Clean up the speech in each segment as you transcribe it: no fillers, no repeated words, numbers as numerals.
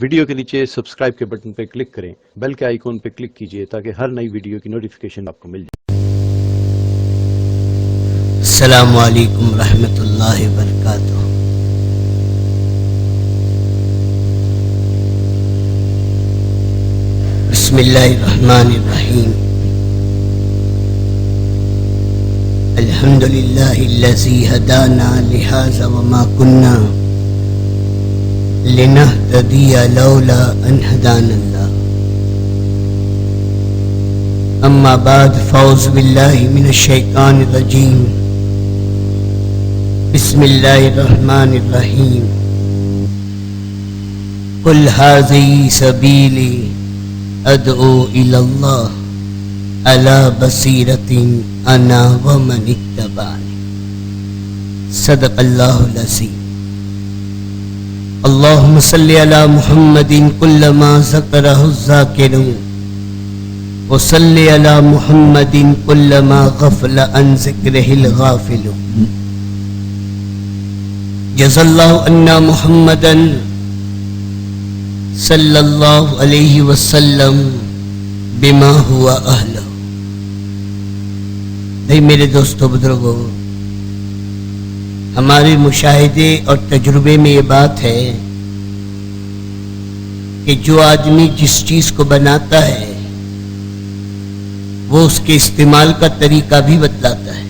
Video کے نیچے subscribe کے بٹن پہ کلک کریں، بیل کے آئیکن پہ کلک کیجئے تاکہ ہر نئی ویڈیو کی نوٹیفیکیشن آپ کو مل جائے۔ السلام علیکم ورحمۃ اللہ وبرکاتہ۔ بسم اللہ الرحمن الرحیم۔ الحمد للہ الذی ہدانا لہذا وما کنا لنہتدی لولا ان ہدانا اللہ۔ اما بعد فاعوذ باللہ من الشیطان الرجیم۔ بسم اللہ الرحمن الرحیم۔ قل ھذہ سبیلی ادعو الی اللہ علی بصیرۃ انا ومن اتبعنی۔ صدق اللہ العظیم۔ اللہم صلی علی محمد کلما ذکرہ الذاکرون وصلی علی محمد کلما غفل عن ذکرہ الغافلون۔ جزا اللہ عنا محمدا صلی اللہ علیہ وسلم بما ہوا اہلہ۔ بھئی میرے دوستو بزرگو، ہمارے مشاہدے اور تجربے میں یہ بات ہے کہ جو آدمی جس چیز کو بناتا ہے وہ اس کے استعمال کا طریقہ بھی بتلاتا ہے۔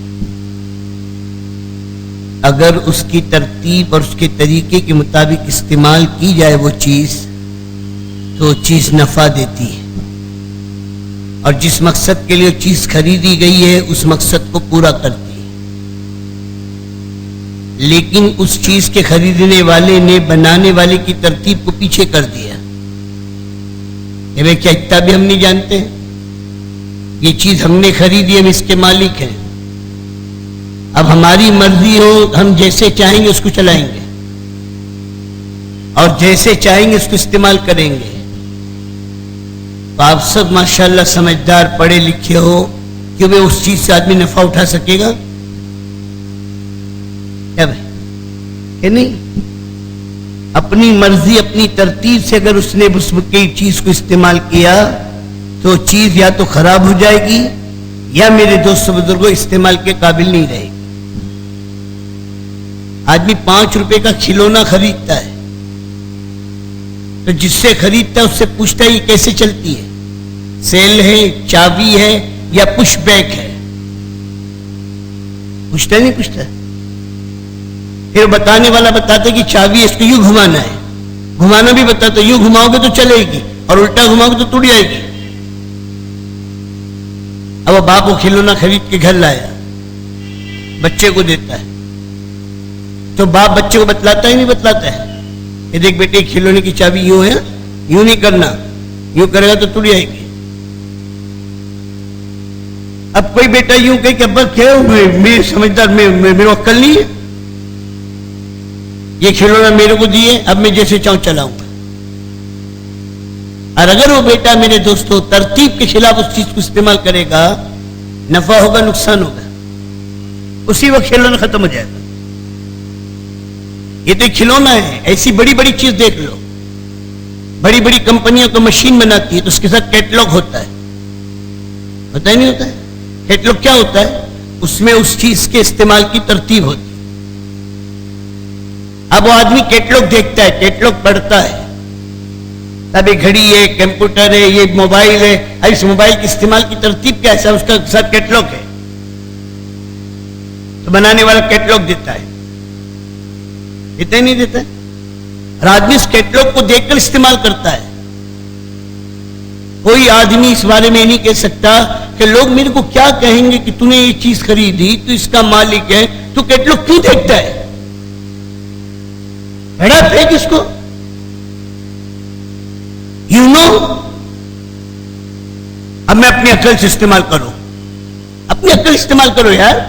اگر اس کی ترتیب اور اس کے طریقے کے مطابق استعمال کی جائے وہ چیز تو چیز نفع دیتی ہے، اور جس مقصد کے لیے چیز خریدی گئی ہے اس مقصد کو پورا کرتی ہے۔ لیکن اس چیز کے خریدنے والے نے بنانے والے کی ترتیب کو پیچھے کر دیا کہ بھئی کیا اتنا بھی ہم نہیں جانتے؟ یہ چیز ہم نے خریدی، ہم اس کے مالک ہیں، اب ہماری مرضی ہو ہم جیسے چاہیں گے اس کو چلائیں گے اور جیسے چاہیں گے اس کو استعمال کریں گے۔ تو آپ سب ماشاءاللہ سمجھدار پڑھے لکھے ہو کہ وہ اس چیز سے آدمی نفع اٹھا سکے گا کیا بھائی؟ کہ نہیں؟ اپنی مرضی اپنی ترتیب سے اگر اس نے اس کی چیز کو استعمال کیا تو چیز یا تو خراب ہو جائے گی یا میرے دوست بزرگوں استعمال کے قابل نہیں رہے گی۔ آدمی 5 روپے کا کھلونا خریدتا ہے تو جس سے خریدتا ہے اس سے پوچھتا ہے یہ کیسے چلتی ہے، سیل ہے، چابی ہے یا پش بیک ہے؟ پوچھتا نہیں پوچھتا؟ پھر بتانے والا بتاتا ہے کہ چابی اس کو یوں گھمانا ہے، گھمانا بھی بتاتا ہے، یوں گھماؤ گے تو چلے گی اور الٹا گھماؤ گے تو ٹوٹ جائے گی۔ اب وہ باپ وہ کھلونا خرید کے گھر لایا، بچے کو دیتا ہے تو باپ بچے کو بتلاتا ہی نہیں بتلاتا ہے کہ دیکھ بیٹے کھلونے کی چابی یوں ہے، یوں نہیں کرنا، یوں کرے گا تو ٹوٹ جائے گی۔ اب کوئی بیٹا یوں کہ ابا کیا میں سمجھدار، میرے عقل نہیں ہے، یہ کھلونا میرے کو دیے، اب میں جیسے چاہوں چلاؤں گا۔ اور اگر وہ بیٹا میرے دوستوں ترتیب کے خلاف اس چیز کو استعمال کرے گا، نفع ہوگا نقصان ہوگا، اسی وقت کھلونا ختم ہو جائے گا۔ یہ تو کھلونا ہے، ایسی بڑی بڑی چیز دیکھ لو، بڑی بڑی کمپنیاں تو مشین بناتی ہے تو اس کے ساتھ کیٹلاگ ہوتا ہے، ہوتا ہی نہیں ہوتا ہے؟ کیٹلاگ کیا ہوتا ہے؟ اس میں اس چیز کے استعمال کی ترتیب ہوتی ہے۔ اب وہ آدمی کیٹلاگ دیکھتا ہے، کیٹلاگ پڑھتا ہے، اب یہ گھڑی ہے، کمپیوٹر ہے، یہ موبائل ہے، اب اس موبائل کے استعمال کی ترتیب کیا ہے؟ اس کا ساتھ کیٹلاگ ہے تو بنانے والا کیٹلاگ دیتا ہے، دیتا ہی نہیں دیتا ہے؟ اور آدمی اس کیٹلاگ کو دیکھ کر استعمال کرتا ہے۔ کوئی آدمی اس بارے میں نہیں کہہ سکتا کہ لوگ میرے کو کیا کہیں گے کہ تو نے یہ چیز خریدی، تو اس کا مالک ہے، تو کیٹلاگ کیوں دیکھتا ہے؟ بڑا پھینک اس کو، یو نو۔ اب میں اپنی عقل سے استعمال کروں، اپنی عقل استعمال کرو یار۔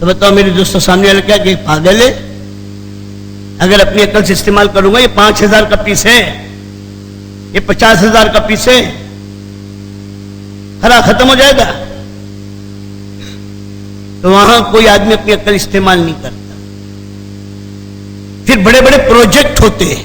تو بتاؤ میرے دوستوں سامنے والا کیا کہ پاگل ہے؟ اگر اپنی عقل سے استعمال کروں گا، یہ 5,000 کا پیس ہے، یہ 50,000 کا پیس ہے، خرا ختم ہو جائے گا۔ تو وہاں کوئی آدمی اپنی عقل استعمال نہیں کرتا۔ پھر بڑے بڑے پروجیکٹ ہوتے ہیں،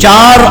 4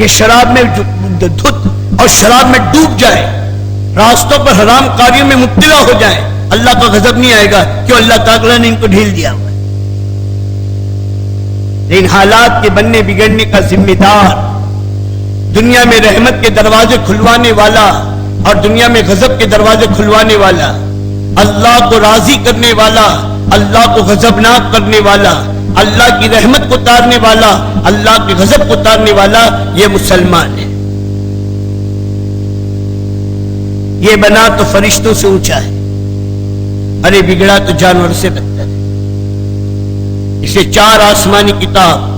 کہ شراب میں دھت اور شراب میں ڈوب جائے، راستوں پر حرام کاریوں میں مبتلا ہو جائے، اللہ کا غضب نہیں آئے گا، کیوں؟ اللہ تعالیٰ نے ان کو ڈھیل دیا ہوا ہے۔ لیکن حالات کے بننے بگڑنے کا ذمہ دار، دنیا میں رحمت کے دروازے کھلوانے والا اور دنیا میں غضب کے دروازے کھلوانے والا، اللہ کو راضی کرنے والا، اللہ کو غضبناک کرنے والا، اللہ کی رحمت کو اتارنے والا، اللہ کے غضب کو اتارنے والا، یہ مسلمان ہے۔ یہ بنا تو فرشتوں سے اونچا ہے، ارے بگڑا تو جانور سے بدتر ہے۔ اسے 4 آسمانی کتاب،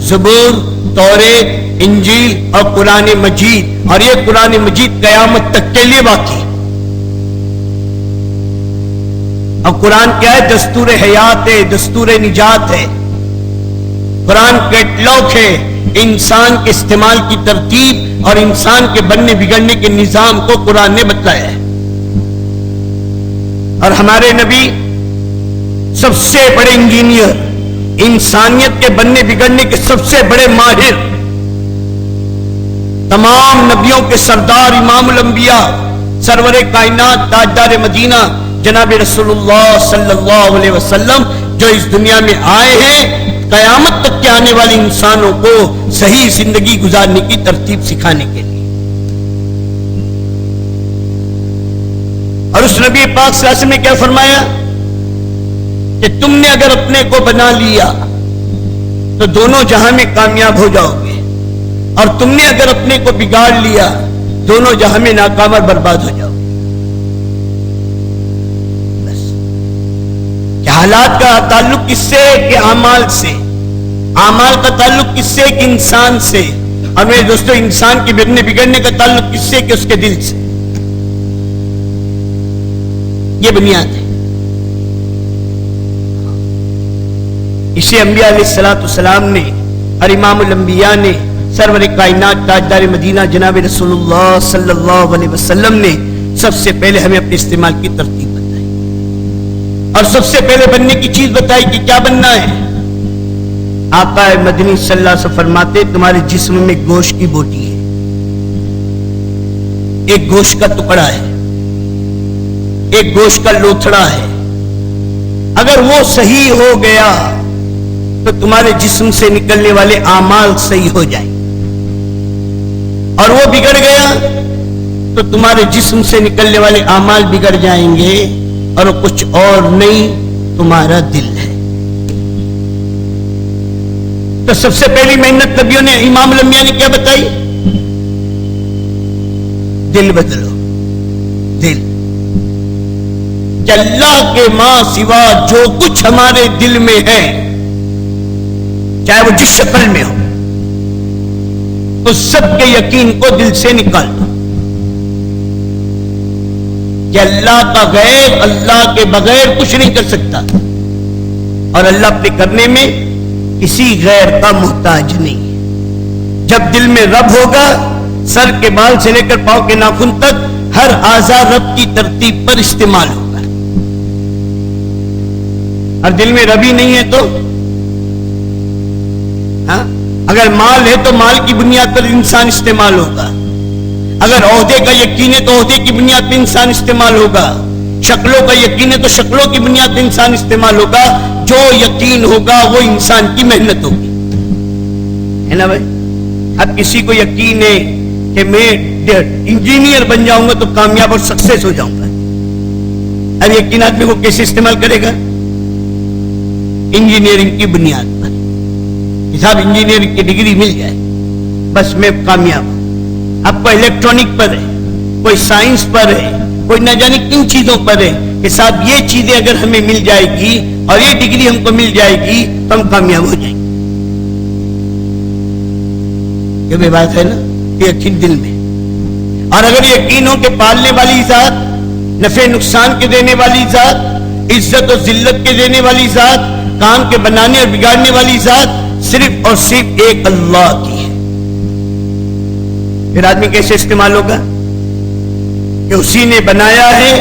زبور، توریت، انجیل اور قرآن مجید، اور یہ قرآن مجید قیامت تک کے لیے باقی ہے۔ اور قرآن کیا ہے؟ دستور حیات ہے، دستور نجات ہے، قرآن کیٹلاگ ہے، انسان کے استعمال کی ترتیب اور انسان کے بننے بگڑنے کے نظام کو قرآن نے بتلایا ہے۔ اور ہمارے نبی سب سے بڑے انجینئر، انسانیت کے بننے بگڑنے کے سب سے بڑے ماہر، تمام نبیوں کے سردار، امام الانبیاء، سرور کائنات، تاجدار مدینہ جناب رسول اللہ صلی اللہ علیہ وسلم، جو اس دنیا میں آئے ہیں قیامت تک کے آنے والے انسانوں کو صحیح زندگی گزارنے کی ترتیب سکھانے کے لیے۔ اور اس نبی پاک صلی اللہ علیہ وسلم نے کیا فرمایا کہ تم نے اگر اپنے کو بنا لیا تو دونوں جہاں میں کامیاب ہو جاؤ گے، اور تم نے اگر اپنے کو بگاڑ لیا دونوں جہاں میں ناکام اور برباد ہو جاؤ گے۔ بس کہ حالات کا تعلق کس سے؟ کہ اعمال سے، اعمال کا تعلق کس سے؟ کہ انسان سے، اور میرے دوستو انسان کے بگڑنے بگڑنے کا تعلق کس سے؟ کہ اس کے دل سے۔ یہ بنیاد ہے۔ اسے انبیاء علیہ الصلوۃ والسلام نے اور امام الانبیاء نے، سرور کائنات تاجدار مدینہ جناب رسول اللہ صلی اللہ علیہ وسلم نے سب سے پہلے ہمیں اپنے استعمال کی ترتیب بتائی، اور سب سے پہلے بننے کی چیز بتائی کہ کیا بننا ہے۔ آقا مدنی صلی اللہ علیہ وسلم فرماتے تمہارے جسم میں گوشت کی بوٹی ہے، ایک گوشت کا ٹکڑا ہے، ایک گوشت کا لوتھڑا ہے، اگر وہ صحیح ہو گیا تو تمہارے جسم سے نکلنے والے اعمال صحیح ہو جائیں، اور وہ بگڑ گیا تو تمہارے جسم سے نکلنے والے اعمال بگڑ جائیں گے، اور وہ کچھ اور نہیں تمہارا دل ہے۔ تو سب سے پہلی محنت نبیوں نے، امام الانبیاء نے کیا بتائی؟ دل بدلو، دل۔ کہ اللہ کے ماں سوا جو کچھ ہمارے دل میں ہے، چاہے وہ جس شکل میں ہو، اس سب کے یقین کو دل سے نکال دو کہ اللہ کا غیر، اللہ کے بغیر کچھ نہیں کر سکتا، اور اللہ اپنے کرنے میں کسی غیر کا محتاج نہیں۔ جب دل میں رب ہوگا، سر کے بال سے لے کر پاؤں کے ناخن تک ہر اعضاء رب کی ترتیب پر استعمال ہوگا، اور دل میں رب ہی نہیں ہے تو اگر مال ہے تو مال کی بنیاد پر انسان استعمال ہوگا، اگر عہدے کا یقین ہے تو عہدے کی بنیاد پر انسان استعمال ہوگا، شکلوں کا یقین ہے تو شکلوں کی بنیاد پر انسان استعمال ہوگا۔ جو یقین ہوگا وہ انسان کی محنت ہوگی، ہے نا بھائی؟ اب کسی کو یقین ہے کہ میں انجینئر بن جاؤں گا تو کامیاب اور سکسیس ہو جاؤں گا، اب یقین آدمی کو کیسے استعمال کرے گا؟ انجینئرنگ کی بنیاد پر، صاحب انجینئرنگ کی ڈگری مل جائے بس میں کامیاب ہوں۔ اب کوئی الیکٹرانک پر ہے، کوئی سائنس پر ہے، کوئی نہ جانے کن چیزوں پر ہے کہ صاحب یہ چیزیں اگر ہمیں مل جائے گی اور یہ ڈگری ہم کو مل جائے گی تو ہم کامیاب ہو جائیں گے۔ یہ بھی بات ہے نا، یہ یقین دل میں۔ اور اگر یقین ہو کہ پالنے والی ذات، نفع نقصان کے دینے والی ذات، عزت و ذلت کے دینے والی ذات، کام کے بنانے اور بگاڑنے والی ذات صرف اور صرف ایک اللہ کی ہے، پھر آدمی کیسے استعمال ہوگا؟ کہ اسی نے بنایا ہے،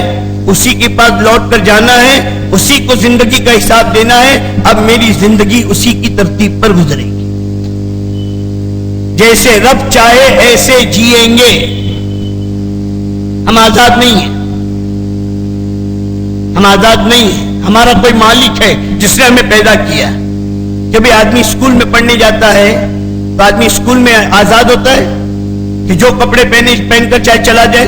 اسی کے پاس لوٹ کر جانا ہے، اسی کو زندگی کا حساب دینا ہے، اب میری زندگی اسی کی ترتیب پر گزرے گی۔ جیسے رب چاہے ایسے جیئیں گے. ہم آزاد نہیں ہیں, ہم آزاد نہیں ہیں. ہمارا کوئی مالک ہے جس نے ہمیں پیدا کیا. جب آدمی اسکول میں پڑھنے جاتا ہے تو آدمی اسکول میں آزاد ہوتا ہے کہ جو کپڑے پہن کر چاہے چلا جائے,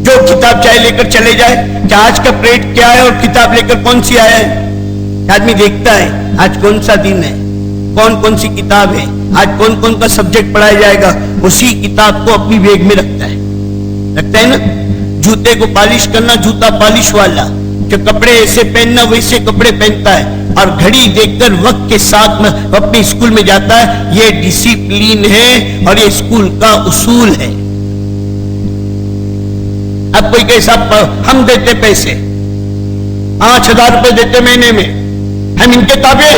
جو کتاب چاہے لے کر چلے جائے, کہ آج کا پریڈ کیا ہے اور کتاب لے کر کون سی آیا ہے. آدمی دیکھتا ہے آج کون سا دن ہے, کون کون سی کتاب ہے, آج کون کون کا سبجیکٹ پڑھایا جائے گا, اسی کتاب کو اپنی بیگ میں رکھتا ہے. رکھتا ہے نا. جوتے کو پالش کرنا جوتا پالش والا, کہ کپڑے ایسے پہننا ویسے کپڑے پہنتا ہے, اور گھڑی دیکھ کر وقت کے ساتھ میں اپنے اسکول میں جاتا ہے. یہ ڈسپلین ہے اور یہ اسکول کا اصول ہے. اب کوئی کیسا, ہم دیتے پیسے 5,000 روپے دیتے مہینے میں, ہم ان کے تابع.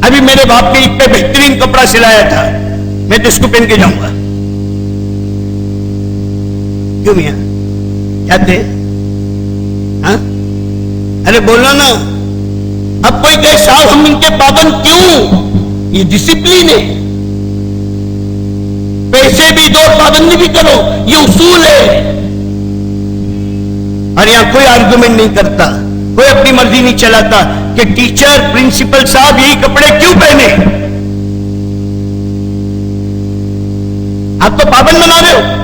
ابھی میرے باپ نے اتنے بہترین کپڑا سلایا تھا, میں تو اس کو پہن کے جاؤں گا. کیوں میاں کہتے ہاں؟ ارے بولو نا. اب کوئی کہے صاحب ہم ان کے پابند کیوں؟ یہ ڈسپلین ہے. پیسے بھی دو, پابندی بھی کرو, یہ اصول ہے. اور یہاں کوئی آرگومنٹ نہیں کرتا, کوئی اپنی مرضی نہیں چلاتا کہ ٹیچر پرنسپل صاحب یہی کپڑے کیوں پہنے. آپ تو پابند بنا رہے ہو.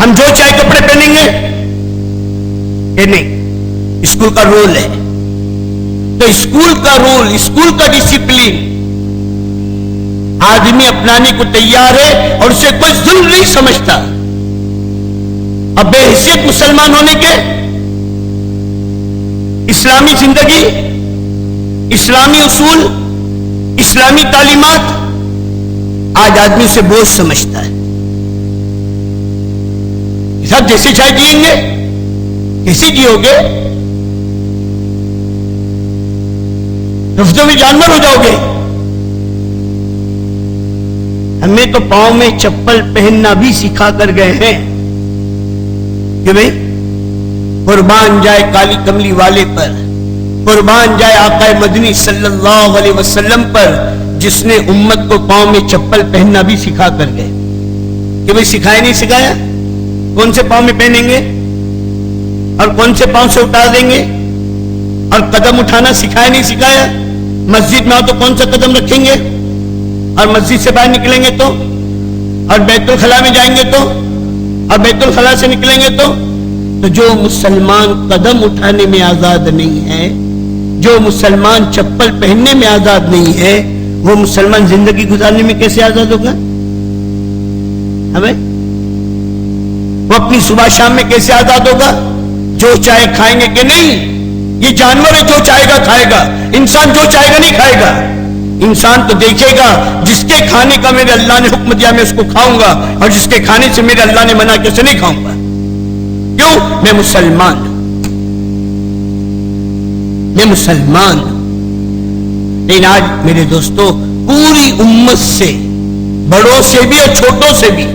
ہم جو چاہے کپڑے پہنیں گے کہ نہیں, اسکول کا رول ہے. تو اسکول کا رول, اسکول کا ڈسپلین آدمی اپنانے کو تیار ہے اور اسے کوئی ظلم نہیں سمجھتا. اب بے حیثیت مسلمان ہونے کے اسلامی زندگی, اسلامی اصول, اسلامی تعلیمات آج آدمی اسے بوجھ سمجھتا ہے. سب جیسے چاہے جیئیں گے, کیسے جیو گے؟ رفتوں میں جانور ہو جاؤ گے. ہمیں تو پاؤں میں چپل پہننا بھی سکھا کر گئے ہیں کہ بھئی قربان جائے کالی کملی والے پر, قربان جائے آقا مدنی صلی اللہ علیہ وسلم پر, جس نے امت کو پاؤں میں چپل پہننا بھی سکھا کر گئے. کہ بھئی سکھایا نہیں سکھایا؟ کون سے پاؤں میں پہنیں گے اور کون سے پاؤں سے اتار دیں گے, اور قدم اٹھانا سکھایا نہیں سکھایا؟ مسجد میں آؤ تو کون سا قدم رکھیں گے, اور مسجد سے باہر نکلیں گے تو, اور بیت الخلاء میں جائیں گے تو, اور بیت الخلاء سے نکلیں گے تو جو مسلمان قدم اٹھانے میں آزاد نہیں ہے, جو مسلمان چپل پہننے میں آزاد نہیں ہے, وہ مسلمان زندگی گزارنے میں کیسے آزاد ہوگا؟ ہمیں وہ اپنی صبح شام میں کیسے آزاد ہوگا؟ جو چاہے کھائیں گے کہ نہیں؟ یہ جانور ہے, جو چاہے گا کھائے گا. انسان جو چاہے گا نہیں کھائے گا. انسان تو دیکھے گا جس کے کھانے کا میرے اللہ نے حکم دیا میں اس کو کھاؤں گا, اور جس کے کھانے سے میرے اللہ نے منع کیا اسے نہیں کھاؤں گا. کیوں؟ میں مسلمان ہوں, میں مسلمان ہوں. لیکن آج میرے دوستو پوری امت سے, بڑوں سے بھی اور چھوٹوں سے بھی,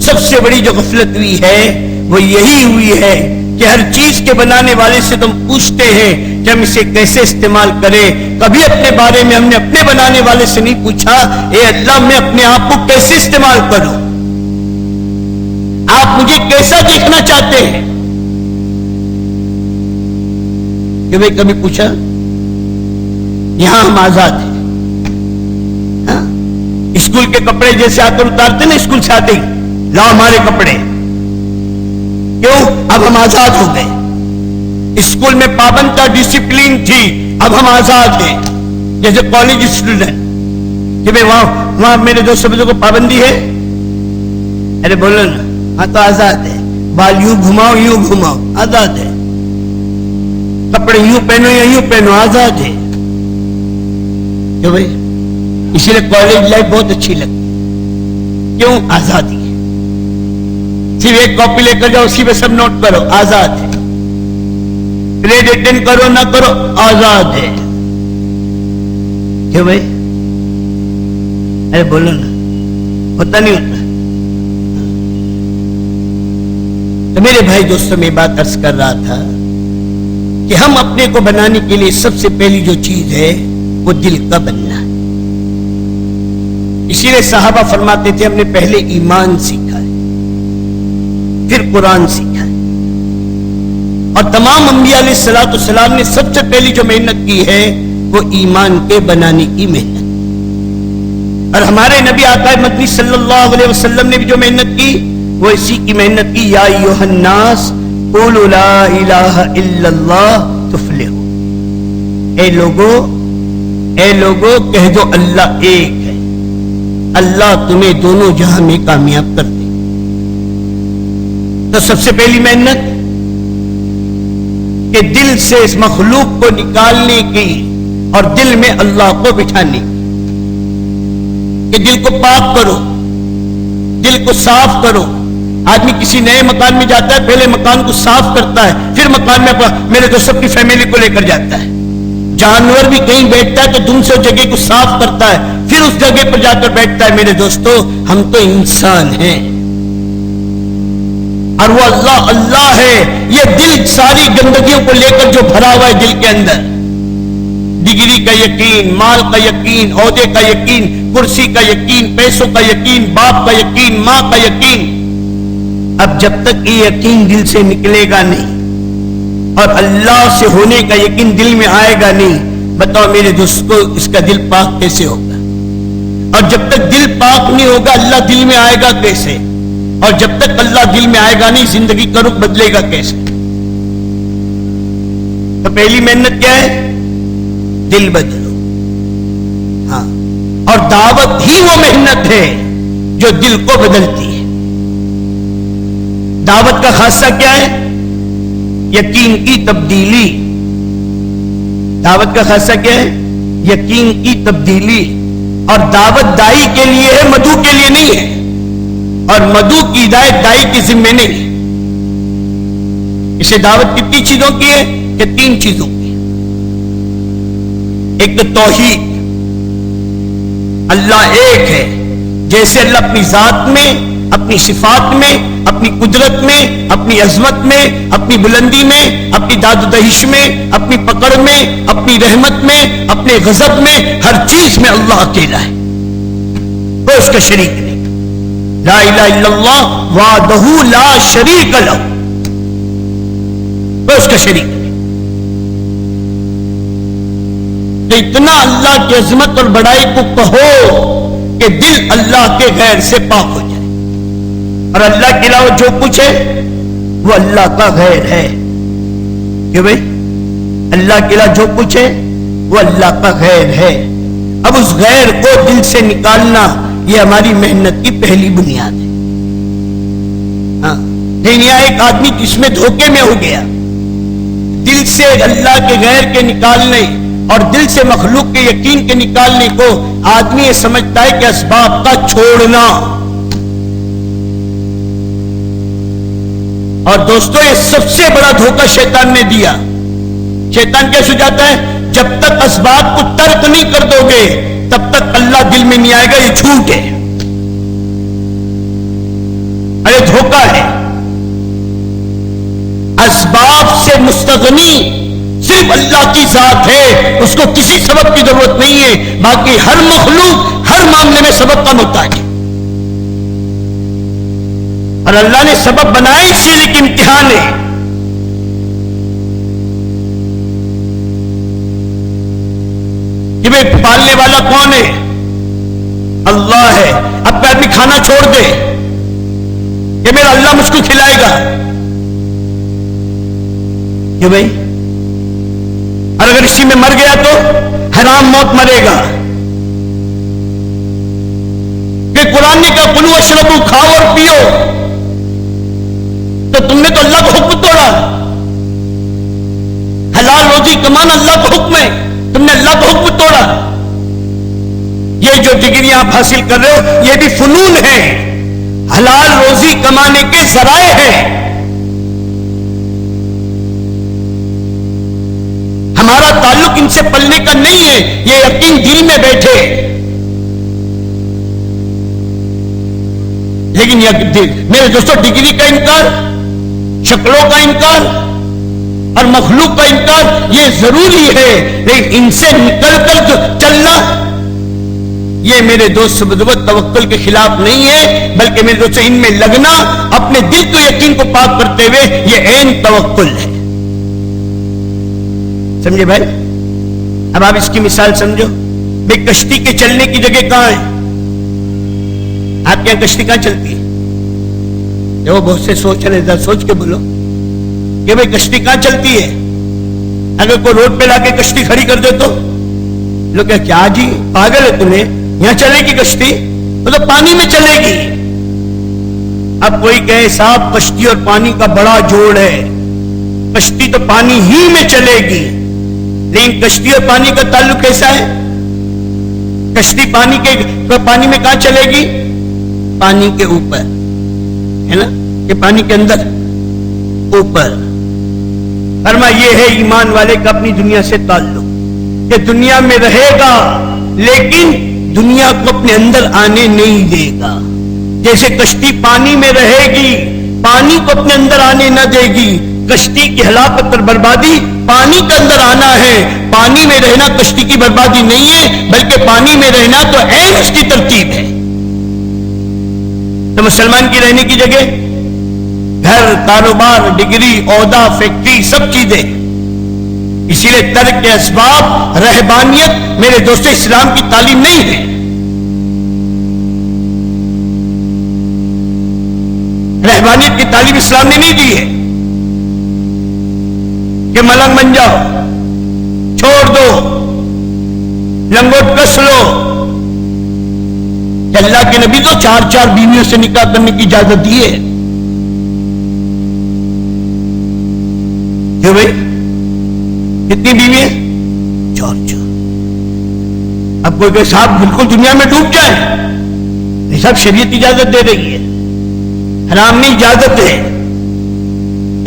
سب سے بڑی جو غفلت ہوئی ہے وہ یہی ہوئی ہے کہ ہر چیز کے بنانے والے سے تم پوچھتے ہیں کہ ہم اسے کیسے استعمال کریں. کبھی اپنے بارے میں ہم نے اپنے بنانے والے سے نہیں پوچھا, اے اللہ میں اپنے آپ کو کیسے استعمال کروں, آپ مجھے کیسا دیکھنا چاہتے ہیں؟ کہ بھئی کبھی پوچھا؟ یہاں ہم آزاد ہیں. اسکول کے کپڑے جیسے آ کر اتارتے نا, اسکول سے آتے ہی لاؤ ہمارے کپڑے. کیوں؟ اب ہم آزاد ہو گئے. اسکول میں پابند کا ڈسپلین تھی, اب ہم آزاد ہیں. جیسے کالج اسٹوڈنٹ کہ بھئی وہاں میرے دوست بچوں کو پابندی ہے. ارے بولو نا, ہاں تو آزاد ہے. بال یوں گھماؤ یوں گھماؤ, آزاد ہے. کپڑے یوں پہنو یا یوں پہنو, آزاد ہے. کیوں بھئی؟ اسی لیے کالج لائف بہت اچھی لگتی. کیوں؟ آزادی ہے. صرف ایک کاپی لے کر جاؤ, اسی پہ سب نوٹ کرو, آزاد ہے. پریڈ اٹینڈ کرو نہ کرو, آزاد ہے. کیوں بھائی؟ ارے بولو نا, ہوتا نہیں ہوتا؟ تو میرے بھائی دوستوں میں بات عرض کر رہا تھا کہ ہم اپنے کو بنانے کے لیے سب سے پہلی جو چیز ہے وہ دل کا بننا ہے. اسی لیے صحابہ فرماتے تھے ہم نے پہلے ایمان سیکھا ہے پھر قرآن سیکھا ہے. اور تمام انبیاء علیہ الصلوۃ والسلام نے سب سے پہلی جو محنت کی ہے وہ ایمان کے بنانے کی محنت. اور ہمارے نبی آقا مدنی صلی اللہ علیہ وسلم نے بھی جو محنت کی وہ اسی کی محنت کی. یا ایھا الناس قولوا لا الہ الا اللہ تفلحوا. اے لوگو کہہ دو اللہ ایک ہے, اللہ تمہیں دونوں جہاں میں کامیاب کر دے. تو سب سے پہلی محنت کہ دل سے اس مخلوق کو نکالنے کی اور دل میں اللہ کو بٹھانے کی, کہ دل کو پاک کرو, دل کو صاف کرو. آدمی کسی نئے مکان میں جاتا ہے پہلے مکان کو صاف کرتا ہے پھر مکان میں میرے دوست اپنی فیملی کو لے کر جاتا ہے. جانور بھی کہیں بیٹھتا ہے تو دن سے جگہ کو صاف کرتا ہے پھر اس جگہ پر جا کر بیٹھتا ہے. میرے دوستو ہم تو انسان ہیں اور وہ اللہ اللہ ہے. یہ دل ساری گندگیوں کو لے کر جو بھرا ہوا ہے دل کے اندر, ڈگری کا یقین, مال کا یقین, عہدے کا یقین, کرسی کا یقین, پیسوں کا یقین, باپ کا یقین, ماں کا یقین. اب جب تک یہ یقین دل سے نکلے گا نہیں اور اللہ سے ہونے کا یقین دل میں آئے گا نہیں, بتاؤ میرے دوست کو اس کا دل پاک کیسے ہوگا؟ اور جب تک دل پاک نہیں ہوگا اللہ دل میں آئے گا کیسے؟ اور جب تک اللہ دل میں آئے گا نہیں زندگی کا رخ بدلے گا کیسے؟ تو پہلی محنت کیا ہے؟ دل بدلو. ہاں, اور دعوت ہی وہ محنت ہے جو دل کو بدلتی ہے. دعوت کا خاصہ کیا ہے؟ یقین کی تبدیلی. دعوت کا خاصہ کیا ہے؟ یقین کی تبدیلی. اور دعوت دائی کے لیے ہے, مدعو کے لیے نہیں ہے. اور مدعو کی ہدایت دائی کے ذمہ نہیں ہے. اسے دعوت کتنی چیزوں کی ہے کہ 3 چیزوں کی. ایک تو توحید, اللہ ایک ہے. جیسے اللہ اپنی ذات میں, اپنی صفات میں, اپنی قدرت میں, اپنی عظمت میں, اپنی بلندی میں, اپنی داد و دہش میں, اپنی پکڑ میں, اپنی رحمت میں, اپنے غضب میں, ہر چیز میں اللہ اکیلا ہے, کوئی اس کا شریک نہیں. لا الہ الا اللہ وحدہ لا شریک لہ, کوئی اس کا شریک نہیں. تو اتنا اللہ کی عظمت اور بڑائی کو کہو کہ دل اللہ کے غیر سے پاک ہو جائے. اور اللہ کے علاوہ جو کچھ ہے وہ اللہ کا غیر ہے. کیوں بھائی؟ اللہ کے علاوہ جو کچھ ہے وہ اللہ کا غیر ہے. اب اس غیر کو دل سے نکالنا یہ ہماری محنت کی پہلی بنیاد ہے. ہاں, لیکن یہاں ایک آدمی جس میں دھوکے میں ہو گیا, دل سے اللہ کے غیر کے نکالنے اور دل سے مخلوق کے یقین کے نکالنے کو آدمی یہ سمجھتا ہے کہ اسباب کا چھوڑنا. اور دوستو یہ سب سے بڑا دھوکہ شیطان نے دیا. شیطان کیا سجاتا ہے؟ جب تک اسباب کو ترک نہیں کر دو گے تب تک اللہ دل میں نہیں آئے گا. یہ جھوٹ ہے, ارے دھوکہ ہے. اسباب سے مستغنی صرف اللہ کی ذات ہے, اس کو کسی سبب کی ضرورت نہیں ہے. باقی ہر مخلوق ہر معاملے میں سبب کا محتاج ہے. اور اللہ نے سبب بنائے اس چیز کی امتحان ہے. کہ بھائی پالنے والا کون ہے؟ اللہ ہے. اب آدمی کھانا چھوڑ دے کہ میرا اللہ مجھ کو کھلائے گا. کہ بھائی اور اگر اسی میں مر گیا تو حرام موت مرے گا. کہ قرآن نے کہا کلوا اشربوا, کھاؤ اور پیو, تو تم نے تو اللہ کا حکم توڑا. حلال روزی کمانا اللہ کا حکم ہے, تم نے اللہ کا حکم توڑا. یہ جو ڈگری آپ حاصل کر رہے ہو یہ بھی فنون ہے, حلال روزی کمانے کے ذرائع ہیں. ہمارا تعلق ان سے پلنے کا نہیں ہے. یہ یقین دل میں بیٹھے. لیکن میرے دوستوں ڈگری کا انکار, شکلوں کا انکار اور مخلوق کا انکار یہ ضروری ہے, لیکن ان سے نکل کر جو چلنا یہ میرے دوست توکل کے خلاف نہیں ہے، بلکہ میرے دوست ان میں لگنا، اپنے دل کو یقین کو پاک کرتے ہوئے، یہ عین توکل ہے. سمجھے بھائی؟ اب آپ اس کی مثال سمجھو. بھائی کشتی کے چلنے کی جگہ کہاں ہے؟ آپ کے یہاں کشتی کہاں چلتی ہے؟ جو بہت سے سوچ رہے ہیں، سوچ کے بولو کہ بھائی کشتی کہاں چلتی ہے. اگر کوئی روڈ پہ لا کے کشتی کھڑی کر دے تو لوگ کیا جی پاگل ہے تمہیں، یہاں چلے گی کشتی؟ مطلب پانی میں چلے گی. اب کوئی کہے صاحب کشتی اور پانی کا بڑا جوڑ ہے، کشتی تو پانی ہی میں چلے گی. لیکن کشتی اور پانی کا تعلق کیسا ہے؟ کشتی پانی میں کہاں چلے گی؟ پانی کے اوپر ہے نا، کہ پانی کے اندر اوپر. فرمایا یہ ہے ایمان والے کا اپنی دنیا سے تعلق، کہ دنیا میں رہے گا لیکن دنیا کو اپنے اندر آنے نہیں دے گا. جیسے کشتی پانی میں رہے گی، پانی کو اپنے اندر آنے نہ دے گی. کشتی کی ہلاکت اور بربادی پانی کے اندر آنا ہے. پانی میں رہنا کشتی کی بربادی نہیں ہے، بلکہ پانی میں رہنا تو عین اس کی ترتیب ہے. تو مسلمان کی رہنے کی جگہ گھر، کاروبار، ڈگری، عہدہ، فیکٹری، سب چیزیں. اسی لیے ترک اسباب رہبانیت میرے دوست اسلام کی تعلیم نہیں ہے. رہبانیت کی تعلیم اسلام نے نہیں دی ہے کہ ملنگ بن جاؤ، چھوڑ دو، لنگوٹ کس لو. کہ اللہ کے نبی تو 4 بیویوں سے نکاح کرنے کی اجازت دی ہے. کیوں بھائی؟ کتنی بیوی ہیں؟ 4. اب کوئی کہ صاحب بالکل دنیا میں ڈوب جائے، یہ سب شریعت اجازت دے رہی ہے، حرام نہیں، اجازت ہے.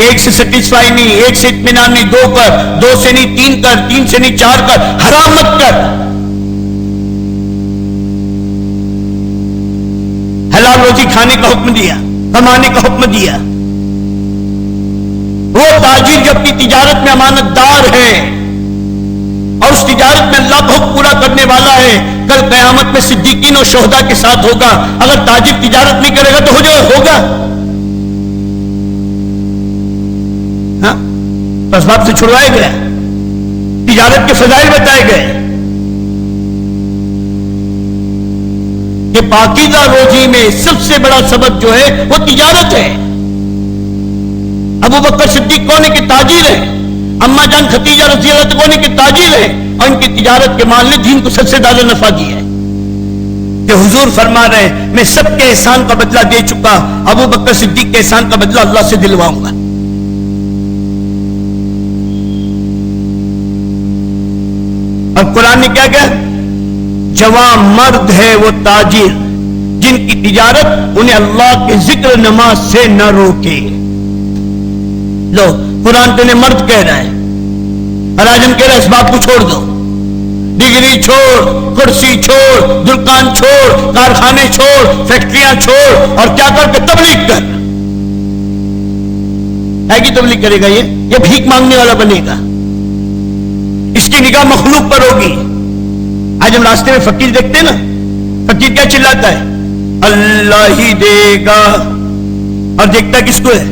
ایک سے سیٹسفائی نہیں، ایک سے اطمینان نہیں، 2 کر، 2 سے نہیں 3 کر، 3 سے نہیں 4 کر، حرام مت کر. حلال روزی کھانے کا حکم دیا، کمانے کا حکم دیا. وہ تاجر جو اپنی تجارت میں امانت دار ہے اور اس تجارت میں اللہ کا حکم پورا کرنے والا ہے، کل قیامت میں صدیقین اور شہداء کے ساتھ ہوگا. اگر تاجر تجارت نہیں کرے گا تو ہوگا ہاں؟ تو اسباب سے چھڑوائے گئے، تجارت کے فضائل بتائے گئے کہ پاکیزہ روزی میں سب سے بڑا سبب جو ہے وہ تجارت ہے. ابو بکر صدیق کون ہے کہ تاجر ہے، اما جان ختیجہ رضی اللہ عنہا کون ہے کہ تاجر ہے، اور ان کی تجارت کے مال نے دین کو سب سے زیادہ نفع دیا ہے. کہ حضور فرما رہے ہیں میں سب کے احسان کا بدلہ دے چکا، ابو بکر صدیق کے احسان کا بدلہ اللہ سے دلواؤں گا. اور قرآن نے کیا کہا؟ جوان مرد ہے وہ تاجر جن کی تجارت انہیں اللہ کے ذکر نماز سے نہ روکے. لو قرآن تو انہیں مرد کہہ رہا ہے، اور آج ہم کہہ رہے ہیں اسباب کو چھوڑ دو، ڈگری چھوڑ، کرسی چھوڑ، دکان چھوڑ، کارخانے چھوڑ، فیکٹریاں چھوڑ، اور کیا کر کے تبلیغ کر. ہے کہ تبلیغ کرے گا؟ یہ بھیک مانگنے والا بنے گا، اس کی نگاہ مخلوق پر ہوگی. آج ہم راستے میں فقیر دیکھتے ہیں نا، فقیر کیا چلاتا ہے؟ اللہ ہی دے گا. اور دیکھتا کس کو ہے؟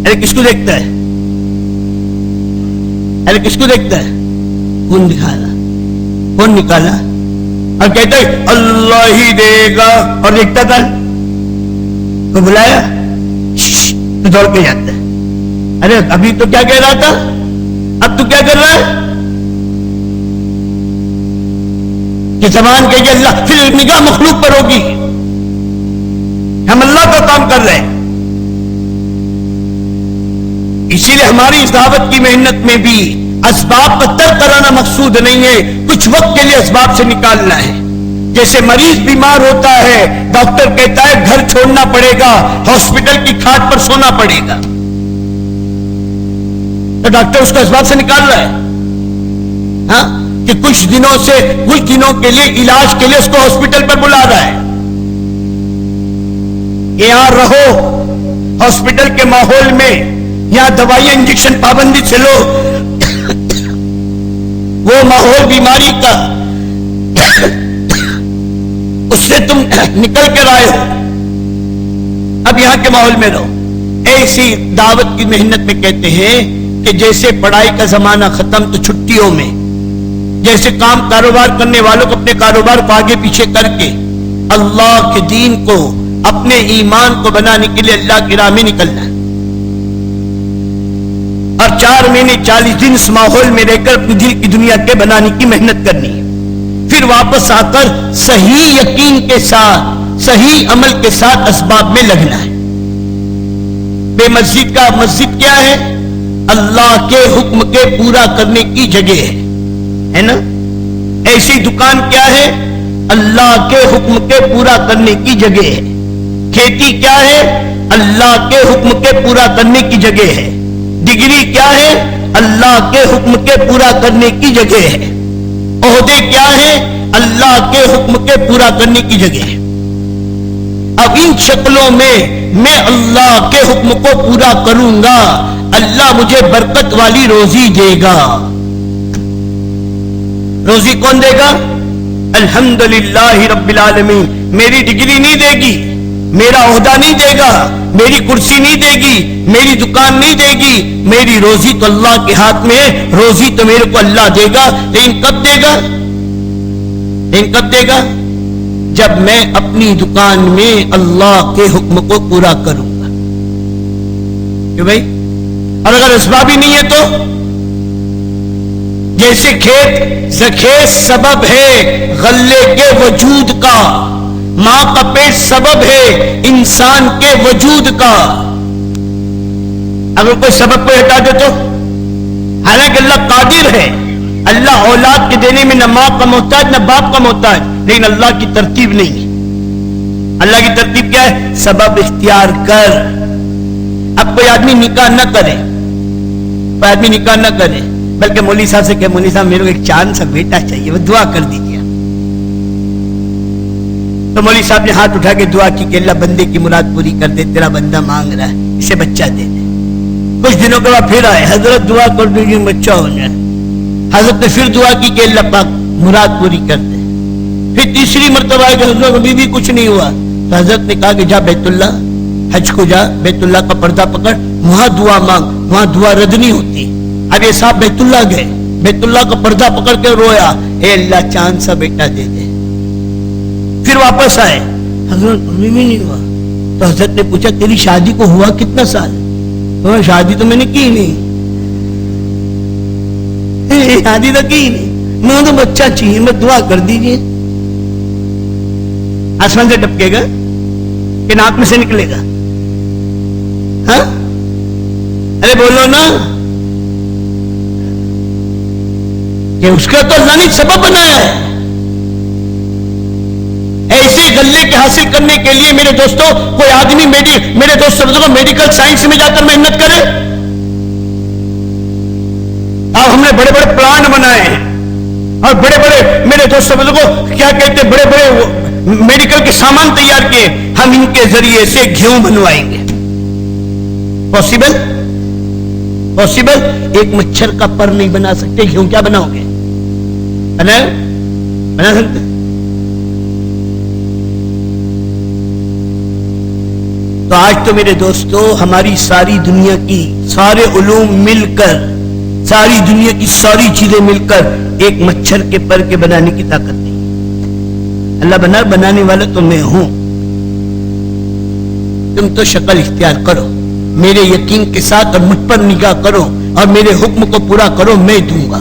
ارے کس کو دیکھتا ہے؟ ارے کس کو دیکھتا ہے؟ کون دکھایا، کون نکالا، اور کہتا ہے اللہ ہی دے گا. اور دیکھتا تھا تو بلایا تو دوڑ کے جاتا ہے. ارے ابھی تو کیا کہہ رہا تھا، اب تو کیا کر رہا ہے؟ کہ زبان کہیے اللہ، پھر نگاہ مخلوق پر ہوگی. ہم اللہ کا کام کر رہے ہیں. اسی لیے ہماری اس دعوت کی محنت میں بھی اسباب کا ترک کرانا مقصود نہیں ہے، کچھ وقت کے لیے اسباب سے نکالنا ہے. جیسے مریض بیمار ہوتا ہے، ڈاکٹر کہتا ہے گھر چھوڑنا پڑے گا، ہاسپٹل کی کھاٹ پر سونا پڑے گا، تو ڈاکٹر اس کو اسباب سے نکال رہا ہے ہاں، کہ کچھ دنوں کے لیے علاج کے لیے اس کو ہاسپٹل پر بلا رہا ہے. یہاں رہو ہاسپٹل کے ماحول میں، یہاں دوائیاں انجیکشن پابندی سے لو. وہ ماحول بیماری کا اس سے تم نکل کر آئے ہو، اب یہاں کے ماحول میں رہو. ایسی دعوت کی محنت میں کہتے ہیں کہ جیسے پڑھائی کا زمانہ ختم تو چھٹیوں میں، جیسے کام کاروبار کرنے والوں کو اپنے کاروبار کو آگے پیچھے کر کے اللہ کے دین کو، اپنے ایمان کو بنانے کے لیے اللہ کی راہ میں نکلنا ہے، اور 4 مہینے 40 دن اس ماحول میں رہ کر اپنی دل کی دنیا کے بنانے کی محنت کرنی ہے. پھر واپس آ کر صحیح یقین کے ساتھ، صحیح عمل کے ساتھ اسباب میں لگنا ہے. بے مسجد کا مسجد کیا ہے؟ اللہ کے حکم کے پورا کرنے کی جگہ ہے نا. ایسی دکان کیا ہے؟ اللہ کے حکم کے پورا کرنے کی جگہ ہے. کھیتی کیا ہے؟ اللہ کے حکم کے پورا کرنے کی جگہ ہے. ڈگری کیا ہے؟ اللہ کے حکم کے پورا کرنے کی جگہ ہے. عہدے کیا ہے؟ اللہ کے حکم کے پورا کرنے کی جگہ ہے. اب ان شکلوں میں میں اللہ کے حکم کو پورا کروں گا، اللہ مجھے برکت والی روزی دے گا. روزی کون دے گا؟ الحمدللہ رب العالمین. میری ڈگری نہیں دے گی، میرا عہدہ نہیں دے گا، میری کرسی نہیں دے گی، میری دکان نہیں دے گی. میری روزی تو اللہ کے ہاتھ میں ہے. روزی تو میرے کو اللہ دے گا، لیکن کب دے گا؟ لیکن کب دے گا؟ جب میں اپنی دکان میں اللہ کے حکم کو پورا کروں گا. کہ بھائی، اور اگر اسباب ہی نہیں ہے تو جیسے کھیت سبب ہے غلے کے وجود کا، ماں کا پیٹ سبب ہے انسان کے وجود کا. اگر کوئی سبب کو ہٹا دے تو، حالانکہ اللہ قادر ہے، اللہ اولاد کے دینے میں نہ ماں کا محتاج نہ باپ کا محتاج، لیکن اللہ کی ترتیب نہیں ہے. اللہ کی ترتیب کیا ہے؟ سبب اختیار کر. اب کوئی آدمی نکاح نہ کرے، بلکہ مولوی صاحب سے کہ مولوی صاحب میرے کو ایک چاند سا بیٹا چاہیے، وہ دعا کر دیجیے. تو مولوی صاحب نے ہاتھ اٹھا کے دعا کی کہ اللہ بندے کی مراد پوری کر دے، تیرا بندہ مانگ رہا ہے، اسے بچہ دے دے. کچھ دنوں کے بعد پھر آئے، حضرت دعا کر دیجیے بچہ ہو جائے. حضرت نے پھر دعا کی کہ اللہ پاک مراد پوری کر دے. پھر تیسری مرتبہ آئے کہ حضرت ابھی بھی کچھ نہیں ہوا. تو حضرت نے کہا کہ جا بیت اللہ، حج کو جا، بیت اللہ کا پردہ پکڑ، وہاں دعا مانگ، وہاں دعا رد نہیں ہوتی. اب یہ صاحب بیت اللہ گئے، بیت اللہ کا پردہ پکڑ کے رویا، اے اللہ چاند سا بیٹا دے دے. پھر واپس آئے، حضرت ابھی بھی نہیں ہوا. تو حضرت نے پوچھا تیری شادی کو ہوا کتنا سال؟ تو شادی تو میں نے کی نہیں، شادی تو کی نہیں، میں تو بچہ چاہیے، میں دعا کر دیجیے. آسمان سے ٹپکے گا کہ ناک میں سے نکلے گا؟ ہاں ارے بولو نا، کہ اس کا تو اللہ نے سبب بنایا ہے. ایسے غلے کے حاصل کرنے کے لیے میرے دوستوں کوئی آدمی میرے دوستوں کو میڈیکل سائنس میں جا کر محنت کرے. اب ہم نے بڑے بڑے پلانٹ بنائے ہیں اور بڑے بڑے میرے دوستوں کو کیا کہتے ہیں، بڑے بڑے میڈیکل کے سامان تیار کیے، ہم ان کے ذریعے سے گھیو بنوائیں گے. پاسبل؟ ایک مچھر کا پر نہیں بنا سکتے، گھیو کیا بناؤ گے؟ بنا سکتے؟ تو آج تو میرے دوستو ہماری ساری دنیا کی سارے علوم مل کر، ساری دنیا کی ساری چیزیں مل کر ایک مچھر کے پر کے بنانے کی طاقت نہیں. اللہ بنانے والا تو میں ہوں. تم تو شکل اختیار کرو میرے یقین کے ساتھ اور مجھ پر نگاہ کرو اور میرے حکم کو پورا کرو، میں دوں گا.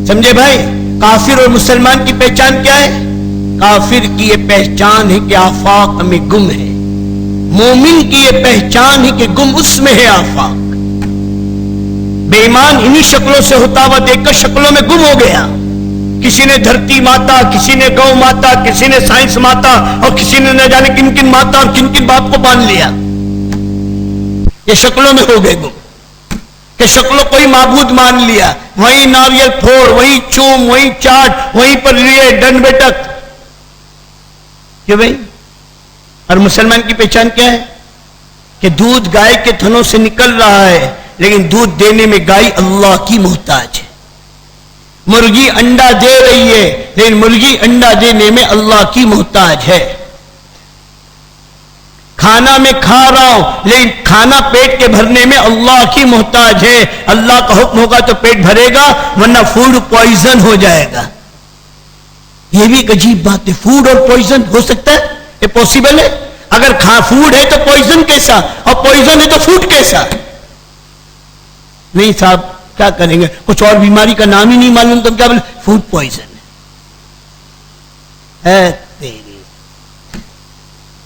سمجھے بھائی؟ کافر اور مسلمان کی پہچان کیا ہے؟ کافر کی یہ پہچان ہے کہ آفاق میں گم ہے، مومن کی یہ پہچان ہے کہ گم اس میں ہے آفاق. بے ایمان انہی شکلوں سے ہوتا ہوا دیکھ کر شکلوں میں گم ہو گیا. کسی نے دھرتی ماتا، کسی نے گو ماتا، کسی نے سائنس ماتا، اور کسی نے نہ جانے کن کن ماتا اور کن کن باپ کو باندھ لیا. یہ شکلوں میں ہو گئے گم کہ شکلوں کوئی معبود مان لیا، وہیں ناریل پھوڑ، وہیں چوم، وہیں چاٹ، وہیں پر لیے ڈنڈ بیٹک. کیوں بھائی؟ اور مسلمان کی پہچان کیا ہے؟ کہ دودھ گائے کے تھنوں سے نکل رہا ہے، لیکن دودھ دینے میں گائے اللہ کی محتاج ہے. مرغی انڈا دے رہی ہے لیکن مرغی انڈا دینے میں اللہ کی محتاج ہے. کھانا میں کھا رہا ہوں لیکن کھانا پیٹ کے بھرنے میں اللہ کی محتاج ہے. اللہ کا حکم ہوگا تو پیٹ بھرے گا ورنہ فوڈ پوائزن ہو جائے گا. یہ بھی ایک عجیب بات ہے. فوڈ اور پوائزن ہو سکتا ہے؟ یہ پاسبل ہے؟ اگر فوڈ ہے تو پوائزن کیسا اور پوائزن ہے تو فوڈ کیسا؟ نہیں صاحب کیا کریں گے, کچھ اور بیماری کا نام ہی نہیں معلوم تو کیا بولے فوڈ پوائزن ہے.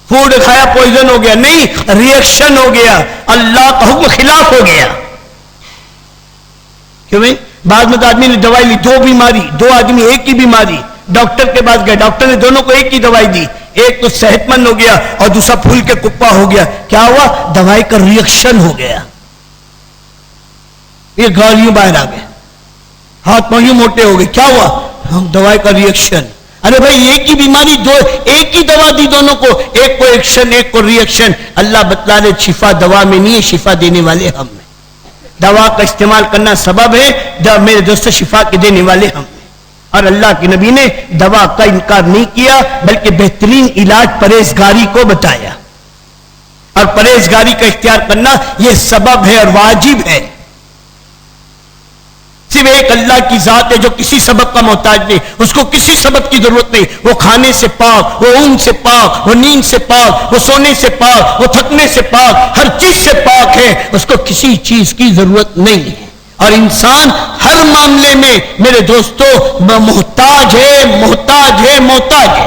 فوڈ کھایا پوائزن ہو گیا؟ نہیں, ریئیکشن ہو گیا, اللہ کا حکم خلاف ہو گیا. کیوں بھائی؟ بعد میں تو آدمی نے دوائی لی, دو بیماری, دو آدمی ایک ہی بیماری, ڈاکٹر کے پاس گئے, ڈاکٹر نے دونوں کو ایک ہی دوائی دی, ایک تو صحت مند ہو گیا اور دوسرا پھول کے کپا ہو گیا. کیا ہوا؟ دوائی کا ریئیکشن ہو گیا, یہ گالیوں باہر آ گئے, ہاتھ پاؤں موٹے ہو گئے. کیا ہوا؟ ہم دوائی کا ریئیکشن. ارے بھائی ایک ہی بیماری, دو ایک ہی دوا دی دونوں کو, ایک کو ایکشن ایک کو ریئیکشن. اللہ بتلا رہے شفا دوا میں نہیں ہے, شفا دینے والے ہم ہیں. دوا کا استعمال کرنا سبب ہے, میرے دوست شفا کے دینے والے ہم ہیں. اور اللہ کے نبی نے دوا کا انکار نہیں کیا بلکہ بہترین علاج پرہیزگاری کو بتایا. اور پرہیزگاری کا اختیار کرنا یہ سبب ہے اور واجب ہے. صرف ایک اللہ کی ذات ہے جو کسی سبب کا محتاج نہیں, اس کو کسی سبب کی ضرورت نہیں. وہ کھانے سے پاک, وہ اونگ سے پاک, وہ نیند سے پاک, وہ سونے سے پاک, وہ تھکنے سے پاک, ہر چیز سے پاک ہے, اس کو کسی چیز کی ضرورت نہیں ہے. اور انسان ہر معاملے میں میرے دوستو محتاج ہے, محتاج ہے, محتاج ہے.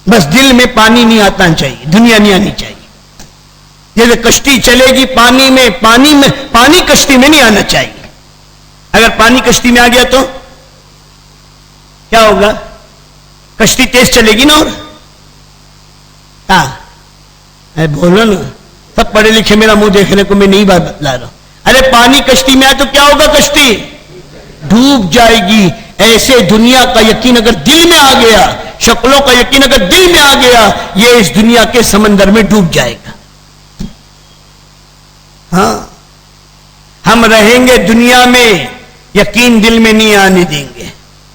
بس دل میں پانی نہیں آنا چاہیے, دنیا نہیں آنی چاہیے. جیسے کشتی چلے گی پانی میں, پانی کشتی میں نہیں آنا چاہیے. اگر پانی کشتی میں آ گیا تو کیا ہوگا؟ کشتی تیز چلے گی نا. اور ہاں بولو نا, سب پڑھے لکھے میرا منہ دیکھنے کو میں نہیں بات بتلا رہا ہوں. ارے پانی کشتی میں آئے تو کیا ہوگا؟ کشتی ڈوب جائے گی. ایسے دنیا کا یقین اگر دل میں آ گیا, شکلوں کا یقین اگر دل میں آ گیا, یہ اس دنیا کے سمندر میں ڈوب جائے گا. ہاں ہم رہیں گے دنیا میں, یقین دل میں نہیں آنے دیں گے,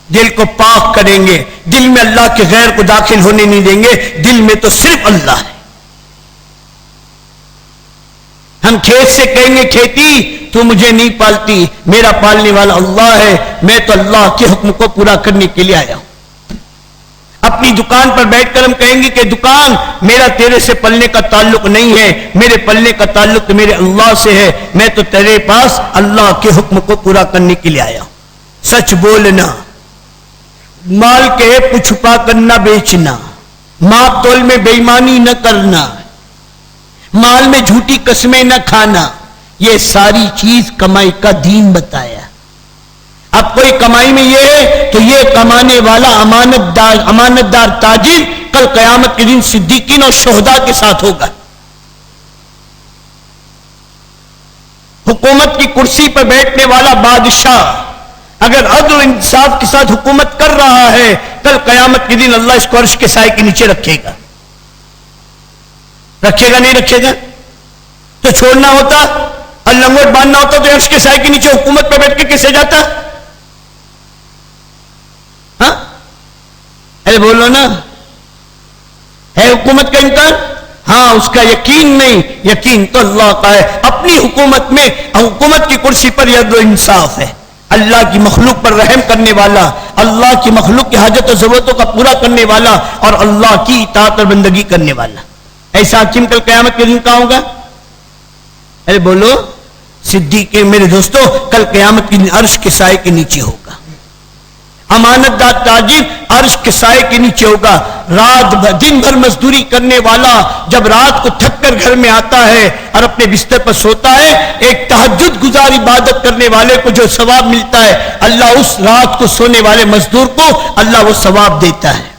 دل کو پاک کریں گے, دل میں اللہ کے غیر کو داخل ہونے نہیں دیں گے, دل میں تو صرف اللہ ہے. ہم کھیت سے کہیں گے کھیتی تو مجھے نہیں پالتی, میرا پالنے والا اللہ ہے, میں تو اللہ کے حکم کو پورا کرنے کے لیے آیا ہوں. اپنی دکان پر بیٹھ کر ہم کہیں گے کہ دکان میرا تیرے سے پلنے کا تعلق نہیں ہے, میرے پلنے کا تعلق تو میرے اللہ سے ہے, میں تو تیرے پاس اللہ کے حکم کو پورا کرنے کے لیے آیا ہوں. سچ بولنا, مال کے کو چھپا کر نہ بیچنا, ماپ تول میں بے ایمانی نہ کرنا, مال میں جھوٹی قسمیں نہ کھانا, یہ ساری چیز کمائی کا دین بتایا. اب کوئی کمائی میں یہ ہے تو یہ کمانے والا امانت دار تاجر کل قیامت کے دن صدیقین اور شہداء کے ساتھ ہوگا. حکومت کی کرسی پر بیٹھنے والا بادشاہ اگر عدل و انصاف کے ساتھ حکومت کر رہا ہے, کل قیامت کے دن اللہ اس کو عرش کے سائے کے نیچے رکھے گا. رکھے گا نہیں رکھے گا؟ تو چھوڑنا ہوتا اور لنگوٹ باندھنا ہوتا تو عرش کے سائے کے نیچے حکومت پر بیٹھ کے کیسے جاتا؟ ہاں ارے بولو نا, ہے حکومت کا انکار؟ ہاں اس کا یقین نہیں, یقین تو اللہ کا ہے. اپنی حکومت میں, حکومت کی کرسی پر عدل و انصاف ہے, اللہ کی مخلوق پر رحم کرنے والا, اللہ کی مخلوق کی حاجت و ضرورتوں کا پورا کرنے والا اور اللہ کی اطاعت اور بندگی کرنے والا. ایسا حاکم کل قیامت کے دن کہاں ہوگا؟ ارے بولو. صدیق میرے دوستو کل قیامت کے دن عرش کے سائے کے نیچے ہوگا. امانت دار تاجر عرش کے سائے کے نیچے ہوگا. دن بھر مزدوری کرنے والا جب رات کو تھک کر گھر میں آتا ہے اور اپنے بستر پر سوتا ہے, ایک تہجد گزار عبادت کرنے والے کو جو ثواب ملتا ہے, اللہ اس رات کو سونے والے مزدور کو اللہ وہ ثواب دیتا ہے.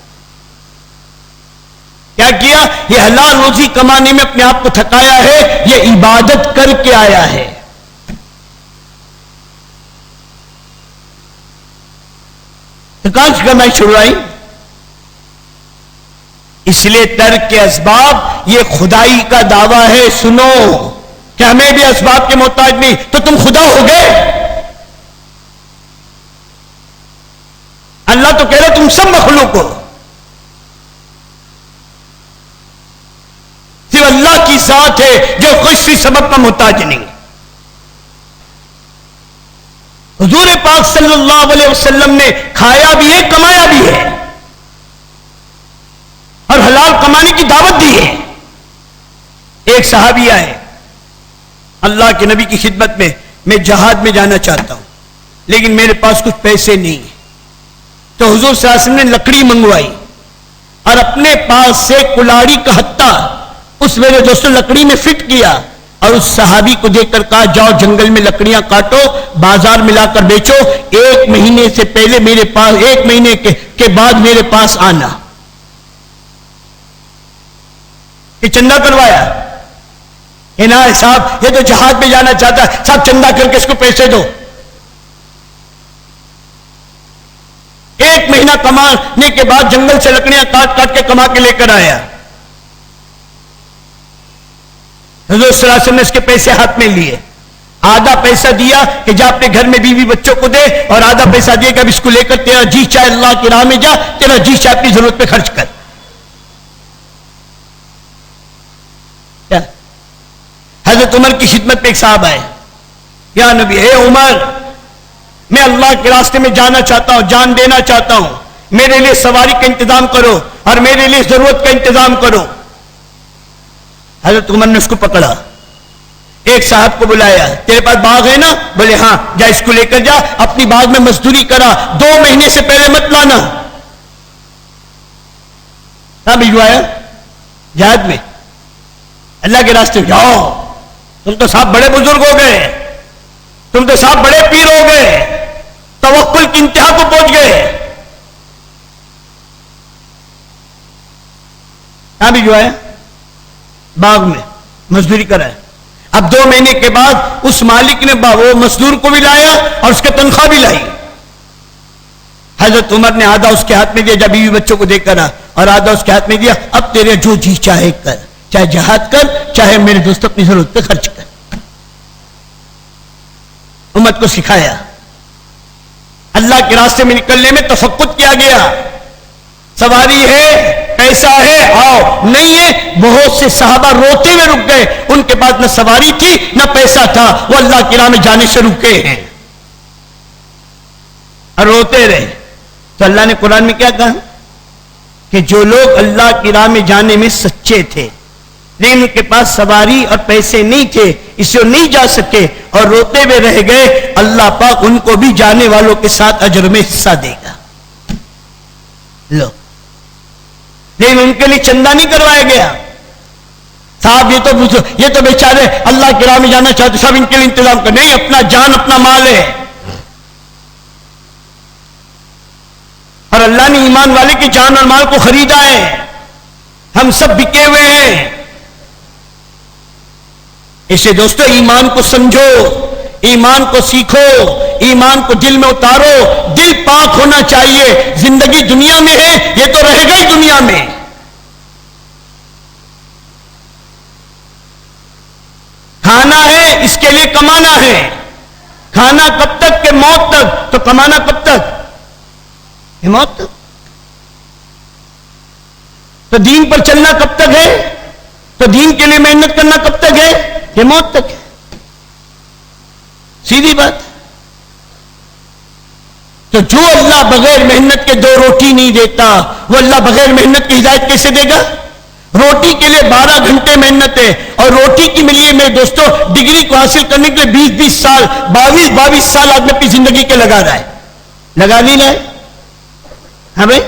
کیا کیا؟ یہ حلال روزی کمانے میں اپنے آپ کو تھکایا ہے, یہ عبادت کر کے آیا ہے. کہاں سے کمائی چھڑوائی؟ اس لیے ترک کے اسباب یہ خدائی کا دعویٰ ہے. سنو کہ ہمیں بھی اسباب کے محتاج نہیں, تو تم خدا ہو گئے. اللہ تو کہہ رہا تم سب مخلوق ہو، صرف اللہ کی ذات ہے جو کسی سبب کا محتاج نہیں۔ حضور پاک صلی اللہ علیہ وسلم نے کھایا بھی ہے، کمایا بھی ہے، اور حلال کمانے کی دعوت دی ہے۔ ایک صحابی آئے اللہ کے نبی کی خدمت میں جہاد میں جانا چاہتا ہوں لیکن میرے پاس کچھ پیسے نہیں ہیں۔ تو حضور صلی اللہ علیہ وسلم نے لکڑی منگوائی اور اپنے پاس سے کلاڑی کا ہتھا اس میرے دوستوں لکڑی میں فٹ کیا اور اس صحابی کو دیکھ کر کہا جاؤ جنگل میں لکڑیاں کاٹو، بازار میں لا کر بیچو، 1 مہینے سے پہلے میرے پاس 1 مہینے کے بعد میرے پاس آنا۔ یہ چندہ کروایا کہ نا صاحب یہ تو جہاد میں جانا چاہتا ہے، صاحب چندہ کر کے اس کو پیسے دو۔ 1 مہینہ کمانے کے بعد جنگل سے لکڑیاں کاٹ کاٹ کے کما کے لے کر آیا۔ حضور صلی اللہ علیہ وسلم نے اس کے پیسے ہاتھ میں لیے، آدھا پیسہ دیا کہ جا اپنے گھر میں بیوی بچوں کو دے، اور آدھا پیسہ دیا کہ اب اس کو لے کر تیرا جی چاہے اللہ کی راہ میں جا، تیرا جی چاہے اپنی ضرورت پہ خرچ کر۔ حضرت عمر کی خدمت پہ ایک صاحب آئے، یا نبی، اے عمر میں اللہ کے راستے میں جانا چاہتا ہوں، جان دینا چاہتا ہوں، میرے لیے سواری کا انتظام کرو اور میرے لیے ضرورت کا انتظام کرو۔ حضرت عمر نے اس کو پکڑا، ایک صاحب کو بلایا، تیرے پاس باغ ہے نا؟ بولے ہاں، جا اس کو لے کر جا، اپنی باغ میں مزدوری کرا، 2 مہینے سے پہلے مت لانا۔ کہاں بھجوایا؟ جہاد میں، اللہ کے راستے میں جاؤ۔ تم تو صاحب بڑے بزرگ ہو گئے، تم تو صاحب بڑے پیر ہو گئے، توکل کی انتہا کو پہنچ گئے۔ کہاں بھجوایا؟ باغ میں مزدوری کرائے۔ اب 2 مہینے کے بعد اس مالک نے وہ مزدور کو بھی لایا اور اس کے تنخواہ بھی لائی۔ حضرت عمر نے آدھا اس کے ہاتھ میں دیا، جب بیوی بچوں کو دیکھ کر اور آدھا اس کے ہاتھ میں دیا، اب تیرے جو جی چاہے کر، چاہے جہاد کر، چاہے میرے دوست اپنی ضرورت پہ خرچ کر۔ امت کو سکھایا، اللہ کے راستے میں نکلنے میں تفقد کیا گیا۔ سواری ہے، پیسہ ہے، آؤ، نہیں ہے۔ بہت سے صحابہ روتے ہوئے رک گئے، ان کے پاس نہ سواری تھی نہ پیسہ تھا، وہ اللہ کی راہ میں جانے سے رکے ہیں اور روتے رہے۔ تو اللہ نے قرآن میں کیا کہا کہ جو لوگ اللہ کی راہ میں جانے میں سچے تھے لیکن ان کے پاس سواری اور پیسے نہیں تھے، اس سے نہیں جا سکے اور روتے ہوئے رہ گئے، اللہ پاک ان کو بھی جانے والوں کے ساتھ اجر میں حصہ دے گا۔ لو، لیکن ان کے لیے چندہ نہیں کروایا گیا۔ صاحب یہ تو بیچارے اللہ کی راہ میں جانا چاہتے، سب ان کے لیے انتظام کر، نہیں، اپنا جان اپنا مال ہے، اور اللہ نے ایمان والے کی جان اور مال کو خریدا ہے۔ ہم سب بکے ہوئے ہیں۔ اسے دوستو ایمان کو سمجھو، ایمان کو سیکھو، ایمان کو دل میں اتارو، دل پاک ہونا چاہیے۔ زندگی دنیا میں ہے، یہ تو رہ گئی دنیا میں۔ کھانا ہے، اس کے لیے کمانا ہے۔ کھانا کب تک کہ موت تک، تو کمانا کب تک؟ یہ موت تک۔ تو دین پر چلنا کب تک ہے؟ تو دین کے لیے محنت کرنا کب تک ہے؟ یہ موت تک ہے۔ سیدھی بات۔ تو جو اللہ بغیر محنت کے 2 روٹی نہیں دیتا، وہ اللہ بغیر محنت کی ہدایت کیسے دے گا؟ روٹی کے لیے 12 گھنٹے محنت ہے، اور روٹی کے لیے میرے دوستوں ڈگری کو حاصل کرنے کے لیے 20 سال، 22 سال آدمی اپنی زندگی کے لگا رہا ہے۔ لگا نہیں رہا ہے؟ ہاں بھائی،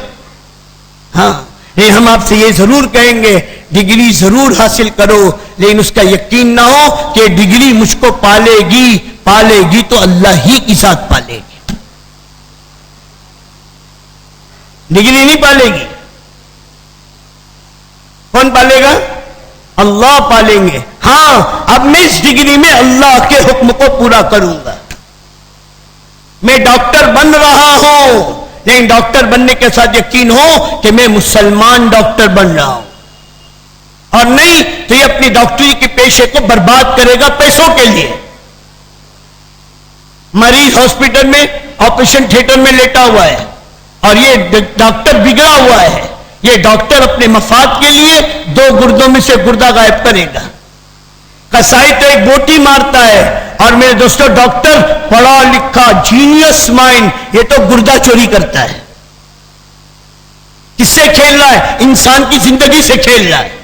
ہاں۔ ہم آپ سے یہ ضرور کہیں گے، ڈگری ضرور حاصل کرو، لیکن اس کا یقین نہ ہو کہ ڈگری مجھ کو پالے گی تو اللہ ہی کی ذات پالے گی، ڈگری نہیں پالے گی۔ کون پالے گا؟ اللہ پالیں گے۔ ہاں، اب میں اس ڈگری میں اللہ کے حکم کو پورا کروں گا۔ میں ڈاکٹر بن رہا ہوں، لیکن ڈاکٹر بننے کے ساتھ یقین ہو کہ میں مسلمان ڈاکٹر بن رہا ہوں، اور نہیں تو یہ اپنی ڈاکٹری کے پیشے کو برباد کرے گا پیسوں کے لیے۔ مریض ہاسپٹل میں آپریشن تھیٹر میں لیٹا ہوا ہے اور یہ ڈاکٹر بگڑا ہوا ہے. یہ ڈاکٹر اپنے مفاد کے لیے 2 گردوں میں سے گردہ غائب کرے گا. کسائی تو ایک بوٹی مارتا ہے، اور میرے دوستوں ڈاکٹر پڑھا لکھا جینیس مائنڈ، یہ تو گردہ چوری کرتا ہے. کس سے کھیل رہا ہے؟ انسان کی زندگی سے کھیل رہا ہے.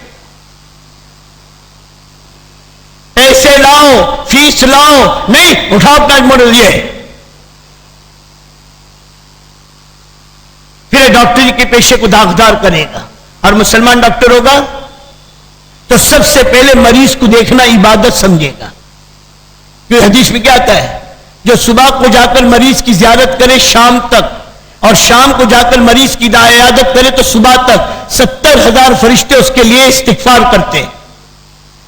پیسے لاؤ، فیس لاؤ، نہیں اٹھاؤ کا ماڈل یہ ہے. پھر ڈاکٹری کے پیشے کو داغدار کرے گا. اور مسلمان ڈاکٹر ہوگا تو سب سے پہلے مریض کو دیکھنا عبادت سمجھے گا. کیونکہ حدیث میں کیا آتا ہے؟ جو صبح کو جا کر مریض کی زیارت کرے شام تک، اور شام کو جا کر مریض کی عیادت کرے تو صبح تک 70,000 فرشتے اس کے لیے استغفار کرتے.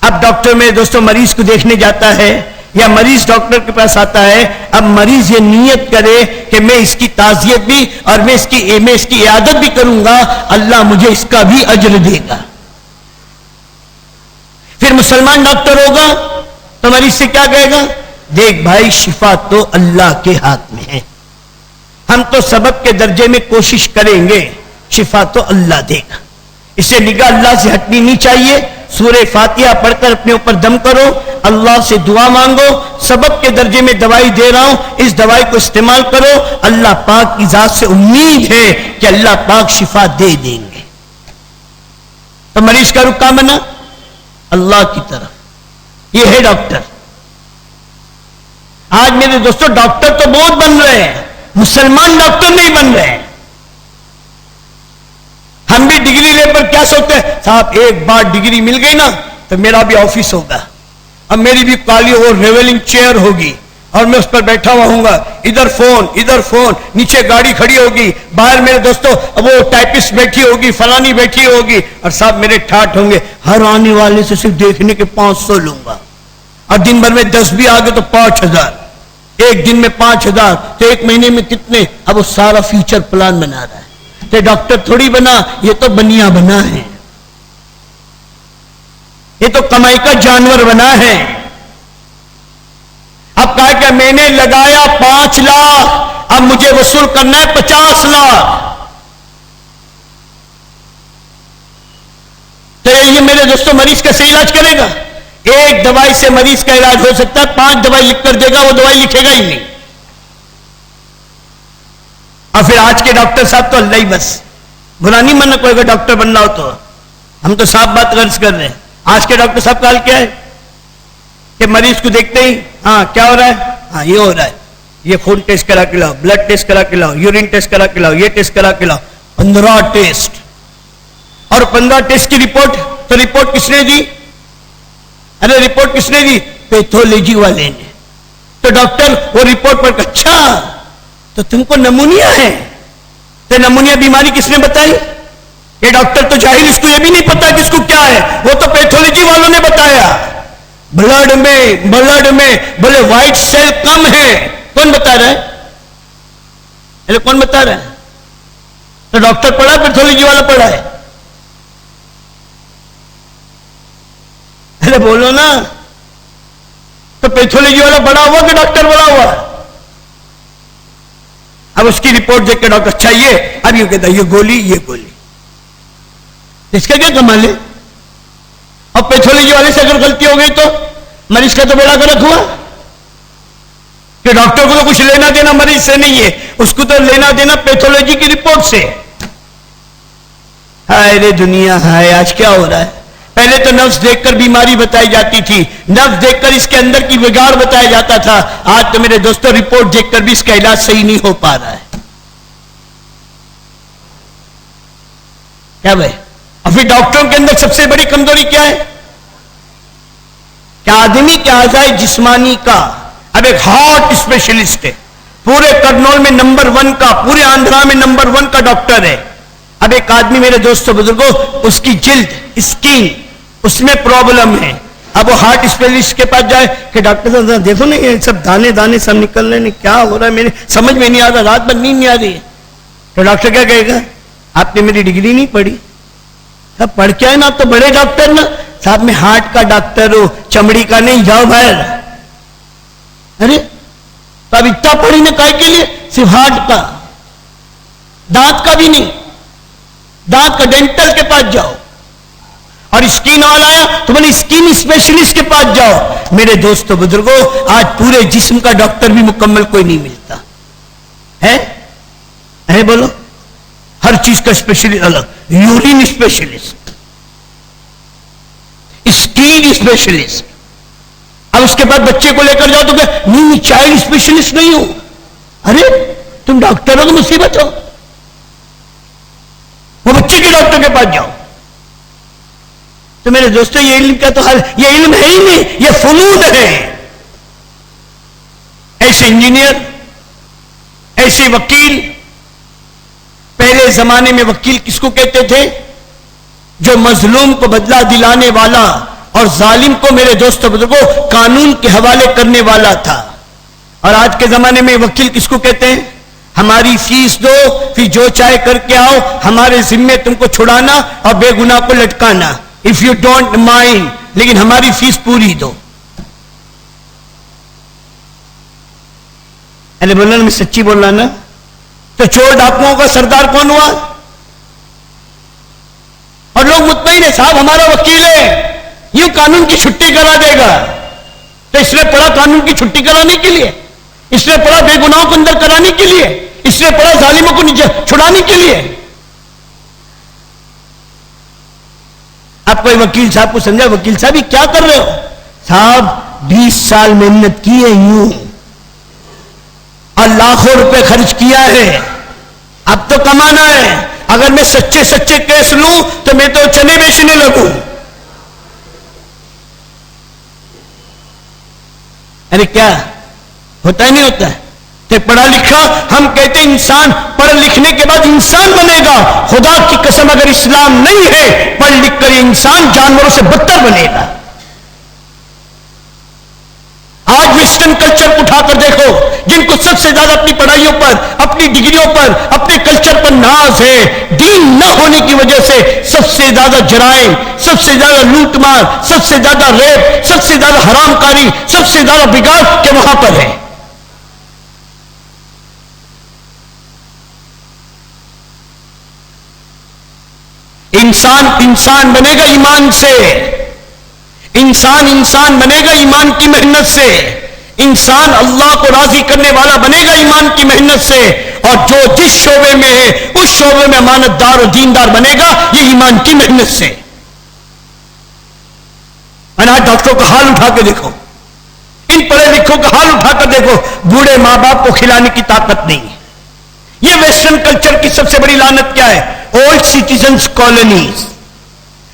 اب ڈاکٹر میرے دوستوں مریض کو دیکھنے جاتا ہے یا مریض ڈاکٹر کے پاس آتا ہے، اب مریض یہ نیت کرے کہ میں اس کی تعزیت بھی اور میں اس کی عیادت بھی کروں گا، اللہ مجھے اس کا بھی اجر دے گا. پھر مسلمان ڈاکٹر ہوگا تو مریض سے کیا کہے گا؟ دیکھ بھائی شفا تو اللہ کے ہاتھ میں ہے، ہم تو سبب کے درجے میں کوشش کریں گے، شفا تو اللہ دے گا. اسے نگاہ اللہ سے ہٹنی نہیں چاہیے. سورہ فاتحہ پڑھ کر اپنے اوپر دم کرو، اللہ سے دعا مانگو، سبب کے درجے میں دوائی دے رہا ہوں، اس دوائی کو استعمال کرو. اللہ پاک کی ذات سے امید ہے کہ اللہ پاک شفا دے دیں گے. تو مریض کا رخ کہاں بنا؟ اللہ کی طرف. یہ ہے ڈاکٹر. آج میرے دوستوں ڈاکٹر تو بہت بن رہے ہیں، مسلمان ڈاکٹر نہیں بن رہے ہیں. ہم بھی ڈگری لے پر کیا سوچتے ہیں؟ صاحب ایک بار ڈگری مل گئی نا تو میرا بھی آفس ہوگا، اب میری بھی کالی اور ریولنگ چیئر ہوگی اور میں اس پر بیٹھا ہوا ہوں گا، ادھر فون، نیچے گاڑی کھڑی ہوگی، باہر میرے دوستوں وہ ٹائپسٹ بیٹھی ہوگی، فلانی بیٹھی ہوگی، اور صاحب میرے ٹھاٹ ہوں گے. ہر آنے والے سے صرف دیکھنے کے 500 لوں گا، اور دن بھر میں 10 بھی آگے تو 5,000، ایک دن میں 5,000 تو ایک مہینے میں کتنے؟ اب وہ سارا فیوچر پلان بنا رہا ہے. تو ڈاکٹر تھوڑی بنا، یہ تو بنیا بنا ہے، یہ تو کمائی کا جانور بنا ہے. اب کہا کہ میں نے لگایا 5 لاکھ، اب مجھے وصول کرنا ہے 50 لاکھ. تو یہ میرے دوستوں مریض کا صحیح علاج کرے گا؟ ایک دوائی سے مریض کا علاج ہو سکتا ہے، 5 دوائی لکھ کر دے گا، وہ دوائی لکھے گا ہی نہیں. اور پھر آج کے ڈاکٹر صاحب تو اللہ ہی بس، برا نہیں ماننا کوئی اگر ڈاکٹر بننا ہو تو، ہم تو صاحب بات غرض کر رہے ہیں. آج کے ڈاکٹر صاحب کا حال کیا ہے کہ مریض کو دیکھتے ہی ہاں کیا ہو رہا ہے، ہاں یہ ہو رہا ہے، یہ خون ٹیسٹ کرا کے لاؤ، بلڈ ٹیسٹ کرا کے لاؤ، یورین ٹیسٹ کرا کے لاؤ، یہ ٹیسٹ کرا کے لاؤ. 15 ٹیسٹ، اور 15 ٹیسٹ کی رپورٹ. تو رپورٹ کس نے دی؟ ارے رپورٹ کس نے دی؟ پیتھولوجی والے نے. تو ڈاکٹر وہ رپورٹ پڑھ کر اچھا تو تم کو نمونیا ہے. تو نمونیا بیماری کس نے بتائی؟ یہ ڈاکٹر تو جاہل، اس کو یہ بھی نہیں پتا کہ اس کو کیا ہے، وہ تو پیتھولوجی والوں نے بتایا. بلڈ میں بولے وائٹ سیل کم ہے. کون بتا رہا ہے؟ ارے کون بتا رہا ہے؟ تو ڈاکٹر پڑھا پیتھولوجی والا پڑھا ہے؟ ارے بولو نا. تو پیتھولوجی والا بڑا ہوا کہ ڈاکٹر بڑا ہوا؟ اب اس کی رپورٹ دیکھ کے ڈاکٹر اچھا یہ، اب یہ کہتا ہے یہ گولی، اس کا کیا کمال ہے؟ اب پیتھولوجی والے سے اگر غلطی ہو گئی تو مریض کا تو بیڑا غلط ہوا کہ ڈاکٹر کو تو کچھ لینا دینا مریض سے نہیں ہے، اس کو تو لینا دینا پیتھولوجی کی رپورٹ سے. ہائے رے دنیا ہائے، آج کیا ہو رہا ہے؟ پہلے تو نفس دیکھ کر بیماری بتائی جاتی تھی، نفس دیکھ کر اس کے اندر کی بگاڑ بتایا جاتا تھا. آج تو میرے دوستوں رپورٹ دیکھ کر بھی اس کا علاج صحیح نہیں ہو پا رہا ہے. کیا بھائی؟ اور پھر ڈاکٹروں کے اندر سب سے بڑی کمزوری کیا ہے کہ آدمی کے اعضاء جسمانی کا، اب ایک ہارٹ اسپیشلسٹ ہے، پورے کرنول میں نمبر 1 کا، پورے آندھرا میں نمبر 1 کا ڈاکٹر ہے. اب ایک آدمی میرے دوستوں بزرگوں، اس کی جلد اسکن اس میں پرابلم ہے. اب وہ ہارٹ اسپیشلسٹ کے پاس جائے کہ ڈاکٹر صاحب دیکھو نا یہ سب دانے دانے سب نکل رہے ہیں، کیا ہو رہا ہے، میرے سمجھ میں نہیں آ رہا، رات بھر نیند نہیں آ رہی ہے. تو ڈاکٹر کیا کہے گا؟ آپ نے میری ڈگری نہیں پڑھی. اب پڑھ کے آئے نا، آپ تو بڑے ڈاکٹر نا. صاحب میں ہارٹ کا ڈاکٹر ہوں، چمڑی کا نہیں، جاؤ باہر. ارے تو اب اتنا پڑھی نا کائے کے لیے؟ صرف ہارٹ کا. دانت کا بھی نہیں، دانت کا ڈینٹل کے پاس جاؤ، اور اسکین والا آیا تو بولے اسکین اسپیشلسٹ کے پاس جاؤ۔ میرے دوستو بزرگوں، آج پورے جسم کا ڈاکٹر بھی مکمل کوئی نہیں ملتا ہے بولو، ہر چیز کا اسپیشلسٹ الگ، یورین اسپیشلسٹ، اسکین اسپیشلسٹ، اب اس کے بعد بچے کو لے کر جاؤ تو کہ نہیں چائلڈ اسپیشلسٹ نہیں ہوں، ارے تم ڈاکٹر ہو تو مصیبت ہو، وہ بچے کے ڈاکٹر کے پاس جاؤ۔ تو میرے دوستو یہ علم کا تو حل، یہ علم ہے ہی نہیں، یہ فنون ہے۔ ایسے انجینئر، ایسے وکیل، پہلے زمانے میں وکیل کس کو کہتے تھے؟ جو مظلوم کو بدلہ دلانے والا اور ظالم کو میرے دوستو بزرگوں قانون کے حوالے کرنے والا تھا۔ اور آج کے زمانے میں وکیل کس کو کہتے ہیں؟ ہماری فیس دو، پھر جو چاہے کر کے آؤ، ہمارے ذمے تم کو چھڑانا اور بے گناہ کو لٹکانا، اف یو ڈونٹ مائنڈ، لیکن ہماری فیس پوری دو۔ ارے بولنا میں سچی بول رہا نا؟ تو چور ڈاکوؤں کا سردار کون ہوا؟ اور لوگ مطمئن ہے صاحب ہمارا وکیل ہے، یوں قانون کی چھٹی کرا دے گا۔ تو اس نے پڑھا قانون کی چھٹی کرانے کے لیے، اس نے پڑھا بے گناہوں کو اندر کرانے کے لیے، اس نے پڑھا ظالموں کو چھڑانے کے لیے۔ آپ کوئی وکیل صاحب کو سمجھا، وکیل صاحب یہ کیا کر رہے ہو؟ صاحب 20 سال محنت کی ہے یوں، اور لاکھوں روپے خرچ کیا ہے، اب تو کمانا ہے۔ اگر میں سچے سچے کیس لوں تو میں تو چنے بیچنے لگوں۔ ارے کیا ہوتا ہے؟ نہیں ہوتا ہے؟ تو پڑھا لکھا، ہم کہتے ہیں انسان پڑھ لکھنے کے بعد انسان بنے گا، خدا کی قسم اگر اسلام نہیں ہے، پڑھ لکھ کر انسان جانوروں سے بدتر بنے گا۔ آج ویسٹرن کلچر کو اٹھا کر دیکھو، جن کو سب سے زیادہ اپنی پڑھائیوں پر، اپنی ڈگریوں پر، اپنے کلچر پر ناز ہے، دین نہ ہونے کی وجہ سے سب سے زیادہ جرائم، سب سے زیادہ لوٹ مار، سب سے زیادہ ریپ، سب سے زیادہ حرام کاری، سب سے زیادہ بگاڑ کے وہاں پر ہے۔ انسان انسان بنے گا ایمان سے، انسان انسان بنے گا ایمان کی محنت سے، انسان اللہ کو راضی کرنے والا بنے گا ایمان کی محنت سے، اور جو جس شعبے میں ہے اس شعبے میں امانت دار اور دیندار بنے گا یہ ایمان کی محنت سے۔ آج ڈاکٹروں کا حال اٹھا کے دیکھو، ان پڑھے لکھوں کا حال اٹھا کر دیکھو، بوڑھے ماں باپ کو کھلانے کی طاقت نہیں ہے۔ یہ ویسٹرن کلچر کی سب سے بڑی لعنت کیا ہے؟ اولڈ سٹیزنز کالونیز،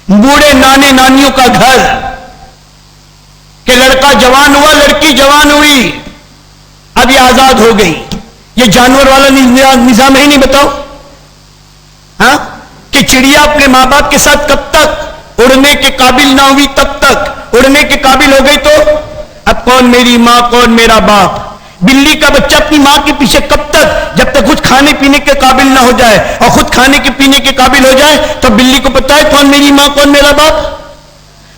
بوڑھے نانے نانیوں کا گھر، کہ لڑکا جوان ہوا، لڑکی جوان ہوئی، اب یہ آزاد ہو گئی۔ یہ جانور والا نظام ہے ہی نہیں، بتاؤ ہاں؟ کہ چڑیا اپنے ماں باپ کے ساتھ کب تک؟ اڑنے کے قابل نہ ہوئی تب تک، اڑنے کے قابل ہو گئی تو اب کون میری ماں کون میرا باپ؟ بلی کا بچہ اپنی ماں کے پیچھے کب تک؟ جب تک خود کھانے پینے کے قابل نہ ہو جائے، اور خود کھانے کے پینے کے قابل ہو جائے تو بلی کو پتا ہے کون میری ماں کون میرا باپ۔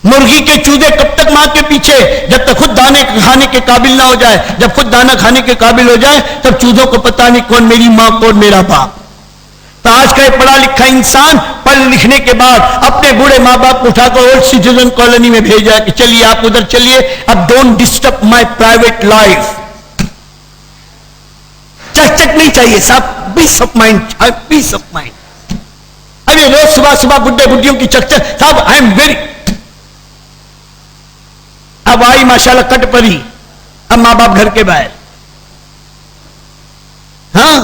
مرغی کے چوزے کب تک ماں کے پیچھے؟ جب تک خود دانے کھانے کے قابل نہ ہو جائے، جب خود دانا کھانے کے قابل ہو جائے تب چوزوں کو پتا نہیں کون میری ماں کون میرا باپ۔ تو آج کا یہ پڑھا لکھا انسان پڑھ لکھنے کے بعد اپنے بوڑھے ماں باپ کو اٹھا کر اولڈ سٹیزن کالونی میں بھیجا کہ چلیے آپ ادھر چلیے، اب don't disturb my private life. چک نہیں چاہیے صاحب، peace of mind, peace of mind. اب یہ روز صبح صبح بڈھے بڈھیوں کی چک صاحب، آئی ایم ویری، اب آئی ماشاءاللہ کٹ پری، اب ماں باپ گھر کے باہر، ہاں۔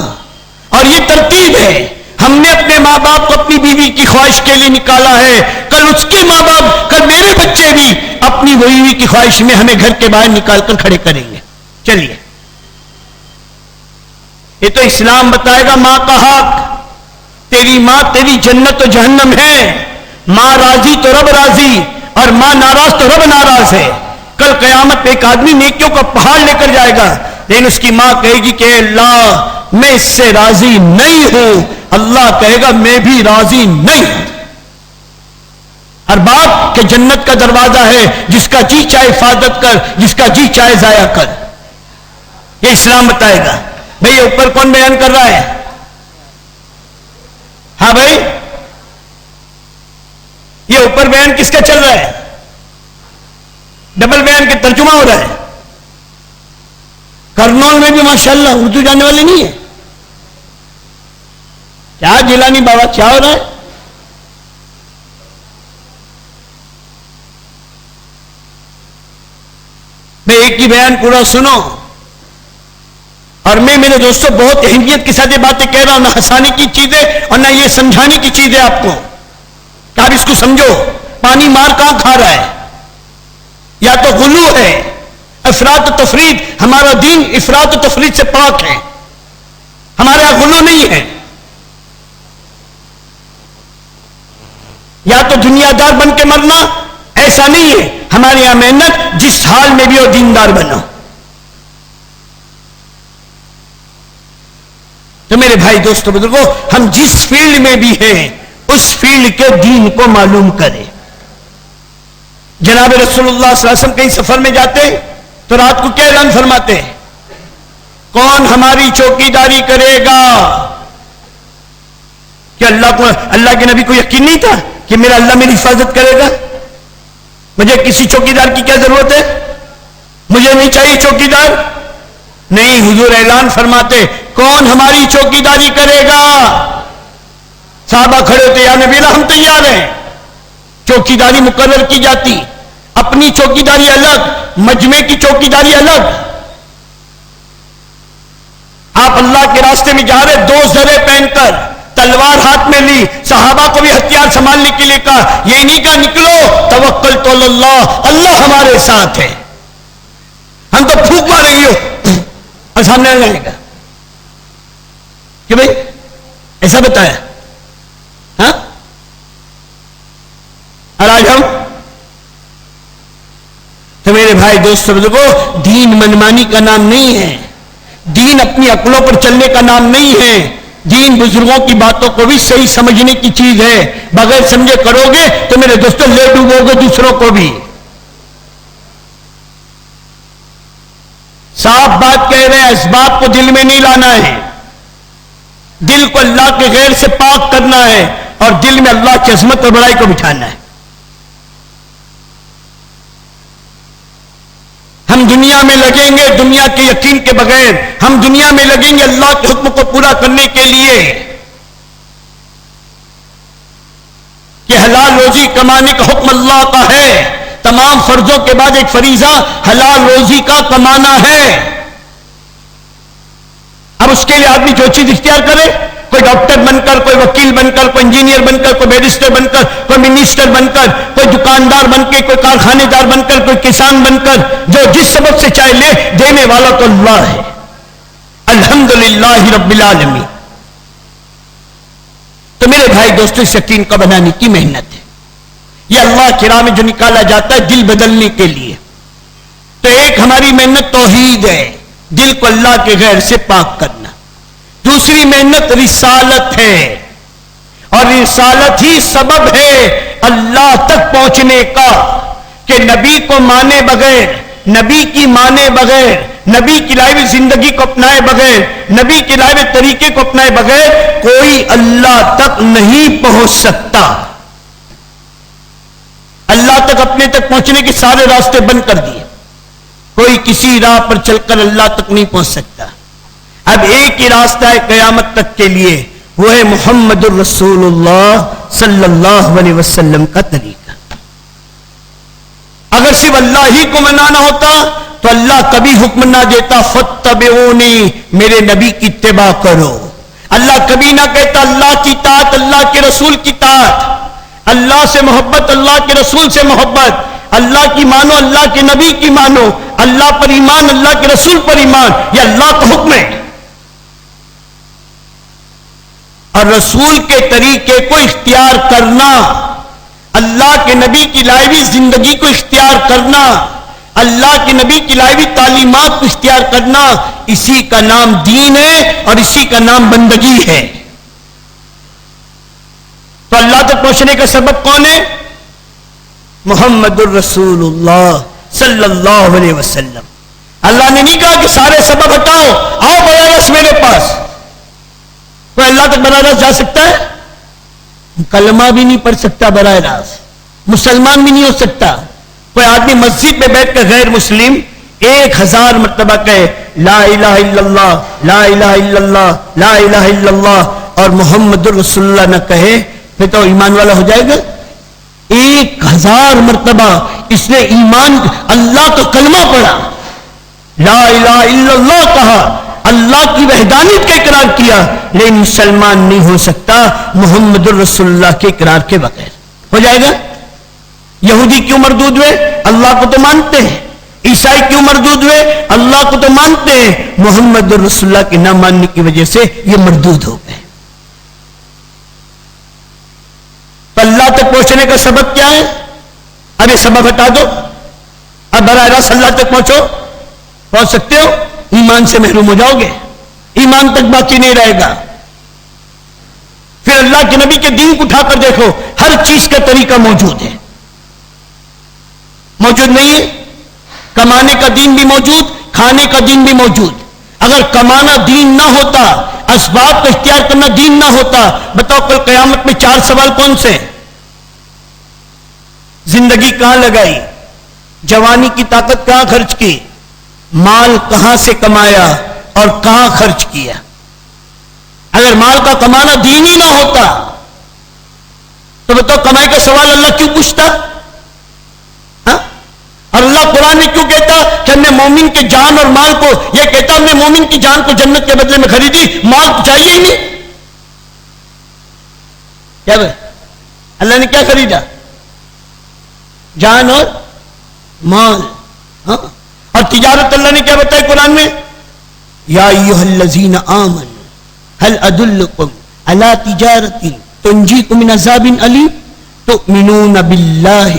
اور یہ ترتیب ہے، ہم نے اپنے ماں باپ کو اپنی بیوی کی خواہش کے لیے نکالا ہے، کل اس کے ماں باپ، کل میرے بچے بھی اپنی بیوی کی خواہش میں ہمیں گھر کے باہر نکال کر کھڑے کریں گے۔ چلیے، یہ تو اسلام بتائے گا ماں کا حق، تیری ماں تیری جنت و جہنم ہے، ماں راضی تو رب راضی، اور ماں ناراض تو رب ناراض ہے۔ کل قیامت ایک آدمی نیکیوں کا پہاڑ لے کر جائے گا، لیکن اس کی ماں کہے گی کہ اللہ میں اس سے راضی نہیں ہوں، اللہ کہے گا میں بھی راضی نہیں ہوں۔ اور باپ کہ جنت کا دروازہ ہے، جس کا جی چاہے حفاظت کر، جس کا جی چاہے ضائع کر، یہ اسلام بتائے گا۔ بھئی اوپر کون بیان کر رہا ہے؟ بیان کس کا چل رہا ہے؟ ڈبل بیان کے ترجمہ ہو رہا ہے. کرنول میں بھی ماشاءاللہ اردو جاننے والے نہیں ہیں. کیا جیلانی بابا کیا ہو رہا ہے؟ میں ایک ہی بیان پورا سنو. اور میں میرے دوستوں بہت اہمیت کے ساتھ یہ باتیں کہہ رہا ہوں، نہ ہنسانے کی چیزیں اور نہ یہ سمجھانے کی چیزیں آپ کو کہ آپ اس کو سمجھو. پانی مار کہاں کھا رہا ہے؟ یا تو غلو ہے، افراط و تفرید. ہمارا دین افراط و تفرید سے پاک ہے، ہمارے یہاں غلو نہیں ہے. یا تو دنیا دار بن کے مرنا، ایسا نہیں ہے. ہمارے یہاں محنت جس حال میں بھی ہو دیندار بنو. تو میرے بھائی دوستو بزرگوں، ہم جس فیلڈ میں بھی ہیں اس فیلڈ کے دین کو معلوم کریں. جناب رسول اللہ صلی اللہ علیہ وسلم کہیں سفر میں جاتے تو رات کو کیا اعلان فرماتے ہیں؟ کون ہماری چوکیداری کرے گا؟ کہ اللہ کے نبی کو یقین نہیں تھا کہ میرا اللہ میری حفاظت کرے گا؟ مجھے کسی چوکیدار کی کیا ضرورت ہے؟ مجھے نہیں چاہیے چوکیدار. نہیں، حضور اعلان فرماتے کون ہماری چوکیداری کرے گا؟ صحابہ کھڑے ہوتے، یا نبی اللہ ہم تیار ہیں. چوکیداری مقرر کی جاتی، اپنی چوکیداری الگ، مجمع کی چوکیداری الگ. آپ اللہ کے راستے میں جا رہے، 2 زرے پہن کر، تلوار ہاتھ میں لی. صحابہ کو بھی ہتھیار سنبھالنے کے لیے کہا. یہ نہیں کہا نکلو توکلت علی اللہ، اللہ ہمارے ساتھ ہے. ہم تو پھونک ماریں گے اور سامنے آ جائے گا کہ بھائی ایسا بتایا. ہاں، اور آج ہم تو میرے بھائی دوستوں بزرگوں، دین منمانی کا نام نہیں ہے. دین اپنی عقلوں پر چلنے کا نام نہیں ہے. دین بزرگوں کی باتوں کو بھی صحیح سمجھنے کی چیز ہے. بغیر سمجھے کرو گے تو میرے دوستوں لے ڈوبو گے دوسروں کو بھی. صاف بات کہہ رہے ہیں، اسباب کو دل میں نہیں لانا ہے. دل کو اللہ کے غیر سے پاک کرنا ہے اور دل میں اللہ کی عظمت اور بڑائی کو بٹھانا ہے. ہم دنیا میں لگیں گے دنیا کے یقین کے بغیر. ہم دنیا میں لگیں گے اللہ کے حکم کو پورا کرنے کے لیے کہ حلال روزی کمانے کا حکم اللہ کا ہے. تمام فرضوں کے بعد ایک فریضہ حلال روزی کا کمانا ہے. اب اس کے لیے آدمی جو چیز اختیار کرے، کوئی ڈاکٹر بن کر، کوئی وکیل بن کر، کوئی انجینئر بن کر، کوئی بیرسٹر بن کر، کوئی منسٹر بن کر، کوئی دکاندار بن کے، کوئی کارخانے دار بن کر، کوئی کسان بن کر، جو جس سبب سے چاہے لے، دینے والا تو اللہ ہے. الحمدللہ رب العالمین. تو میرے بھائی دوستوں، اس یقین کو بنانے کی محنت ہے. یہ اللہ کی راہ میں جو نکالا جاتا ہے دل بدلنے کے لیے. تو ایک ہماری محنت توحید ہے، دل کو اللہ کے غیر سے پاک کرنا. دوسری محنت رسالت ہے، اور رسالت ہی سبب ہے اللہ تک پہنچنے کا. کہ نبی کو مانے بغیر، نبی کی مانے بغیر، نبی کی لائے ہوئی زندگی کو اپنائے بغیر، نبی کے لائے ہوئے طریقے کو اپنائے بغیر کوئی اللہ تک نہیں پہنچ سکتا. اللہ تک اپنے تک پہنچنے کے سارے راستے بند کر دیے. کوئی کسی راہ پر چل کر اللہ تک نہیں پہنچ سکتا. اب ایک ہی راستہ ہے قیامت تک کے لیے، وہ ہے محمد الرسول اللہ صلی اللہ علیہ وسلم کا طریقہ. اگر صرف اللہ ہی کو منانا ہوتا تو اللہ کبھی حکم نہ دیتا فاتبعونی، میرے نبی کی اتباع کرو. اللہ کبھی نہ کہتا اللہ کی اطاعت، اللہ کے رسول کی اطاعت، اللہ سے محبت، اللہ کے رسول سے محبت، اللہ کی مانو، اللہ کے نبی کی مانو، اللہ پر ایمان، اللہ کے رسول پر ایمان. یہ اللہ کا حکم ہے. اور رسول کے طریقے کو اختیار کرنا، اللہ کے نبی کی لائے ہوئی زندگی کو اختیار کرنا، اللہ کے نبی کی لائے ہوئی تعلیمات کو اختیار کرنا، اسی کا نام دین ہے اور اسی کا نام بندگی ہے. تو اللہ تک پہنچنے کا سبب کون ہے؟ محمد الرسول اللہ صلی اللہ علیہ وسلم. اللہ نے نہیں کہا کہ سارے سبب ہٹاؤ، آؤ براہ راست میرے پاس. کوئی اللہ تک براہ راست جا سکتا ہے؟ کلمہ بھی نہیں پڑھ سکتا براہ راست. مسلمان بھی نہیں ہو سکتا. کوئی آدمی مسجد میں بیٹھ کر غیر مسلم 1000 مرتبہ کہے لا الہ الا اللہ لا الہ الا اللہ لا الہ الا اللہ اور محمد رسول اللہ نہ کہے پھر تو ایمان والا ہو جائے گا؟ 1000 مرتبہ اس نے ایمان اللہ کا کلمہ پڑھا, لا الہ الا اللہ کہا, اللہ کی وحدانیت کا اقرار کیا, لیکن مسلمان نہیں ہو سکتا محمد رسول اللہ کے اقرار کے بغیر. ہو جائے گا؟ یہودی کیوں مردود ہوئے؟ اللہ کو تو مانتے ہیں. عیسائی کیوں مردود ہوئے؟ اللہ کو تو مانتے ہیں, محمد رسول اللہ کے نہ ماننے کی وجہ سے یہ مردود ہو گئے. تو اللہ تک پہنچنے کا سبب کیا ہے؟ اب یہ سبب ہٹا دو, اب براہ راست اللہ تک پہنچ سکتے ہو؟ ایمان سے محروم ہو جاؤ گے, ایمان تک باقی نہیں رہے گا. پھر اللہ کے نبی کے دین کو اٹھا کر دیکھو, ہر چیز کا طریقہ موجود ہے. موجود نہیں ہے؟ کمانے کا دین بھی موجود, کھانے کا دین بھی موجود. اگر کمانا دین نہ ہوتا, اسباب کا اختیار کرنا دین نہ ہوتا, بتاؤ کل قیامت میں 4 سوال کون سے؟ زندگی کہاں لگائی, جوانی کی طاقت کہاں خرچ کی, مال کہاں سے کمایا اور کہاں خرچ کیا. اگر مال کا کمانا دین ہی نہ ہوتا تو بتاؤ کمائی کا سوال اللہ کیوں پوچھتا؟ اور اللہ قرآن میں کیوں کہتا کہ ہم نے مومن کے جان اور مال کو, یہ کہتا ہم نے مومن کی جان کو جنت کے بدلے میں خریدی, مال تو چاہیے ہی نہیں. کیا بھائی اللہ نے کیا خریدا؟ جان اور مال. اور تجارت اللہ نے کیا بتائی قرآن میں؟ یا ایھا الذین آمنوا هل ادلکم علی تجارت تنجیکم من عذاب علیم تؤمنون باللہ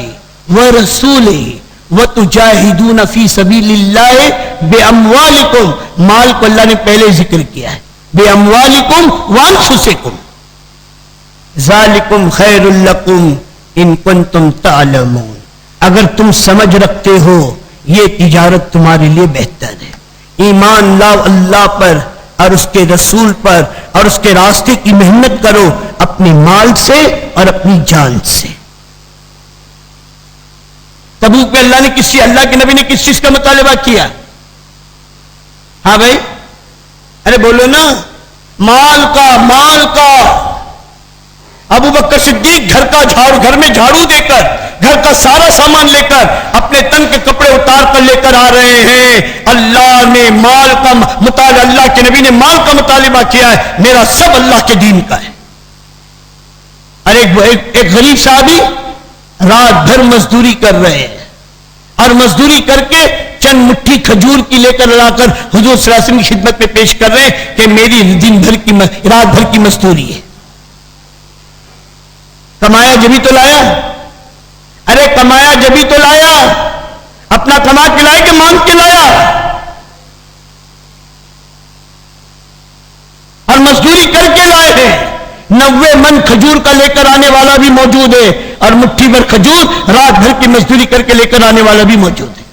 ورسولہ وَتُجَاهِدُونَ فِي سَبِيلِ اللَّهِ بِأَمْوَالِكُمْ. مال کو اللہ نے پہلے ذکر کیا ہے, بِأَمْوَالِكُمْ وَأَنفُسِكُمْ ذَلِكُمْ خَيْرٌ لَكُمْ إِن كُنتُمْ تَعْلَمُونَ. اگر تم سمجھ رکھتے ہو یہ تجارت تمہارے لیے بہتر ہے. ایمان لاؤ اللہ پر اور اس کے رسول پر اور اس کے راستے کی محنت کرو اپنے مال سے اور اپنی جان سے. تبوک میں اللہ کے نبی نے کس چیز کا مطالبہ کیا؟ ہاں بھائی, ارے بولو نا, مال کا. ابو بکر صدیق گھر میں جھاڑو دے کر, گھر کا سارا سامان لے کر, اپنے تن کے کپڑے اتار کر لے کر آ رہے ہیں. اللہ نے مال کا مطالبہ, اللہ کے نبی نے مال کا مطالبہ کیا ہے, میرا سب اللہ کے دین کا ہے. ارے ایک غریب صحابی رات بھر مزدوری کر رہے ہیں اور مزدوری کر کے چند مٹھی کھجور کی لے کر لا کر حضور صلی اللہ علیہ وسلم کی خدمت میں پیش کر رہے ہیں کہ میری رات بھر کی مزدوری ہے. کمایا جبھی تو لایا, ارے کمایا جبھی تو لایا, اپنا کما کے لایا کہ مانگ کے لایا؟ اور مزدوری کر کے لائے ہیں. 90 من کھجور کا لے کر آنے والا بھی موجود ہے اور مٹھی بھر کھجور رات بھر کی مزدوری کر کے لے کر آنے والا بھی موجود ہے.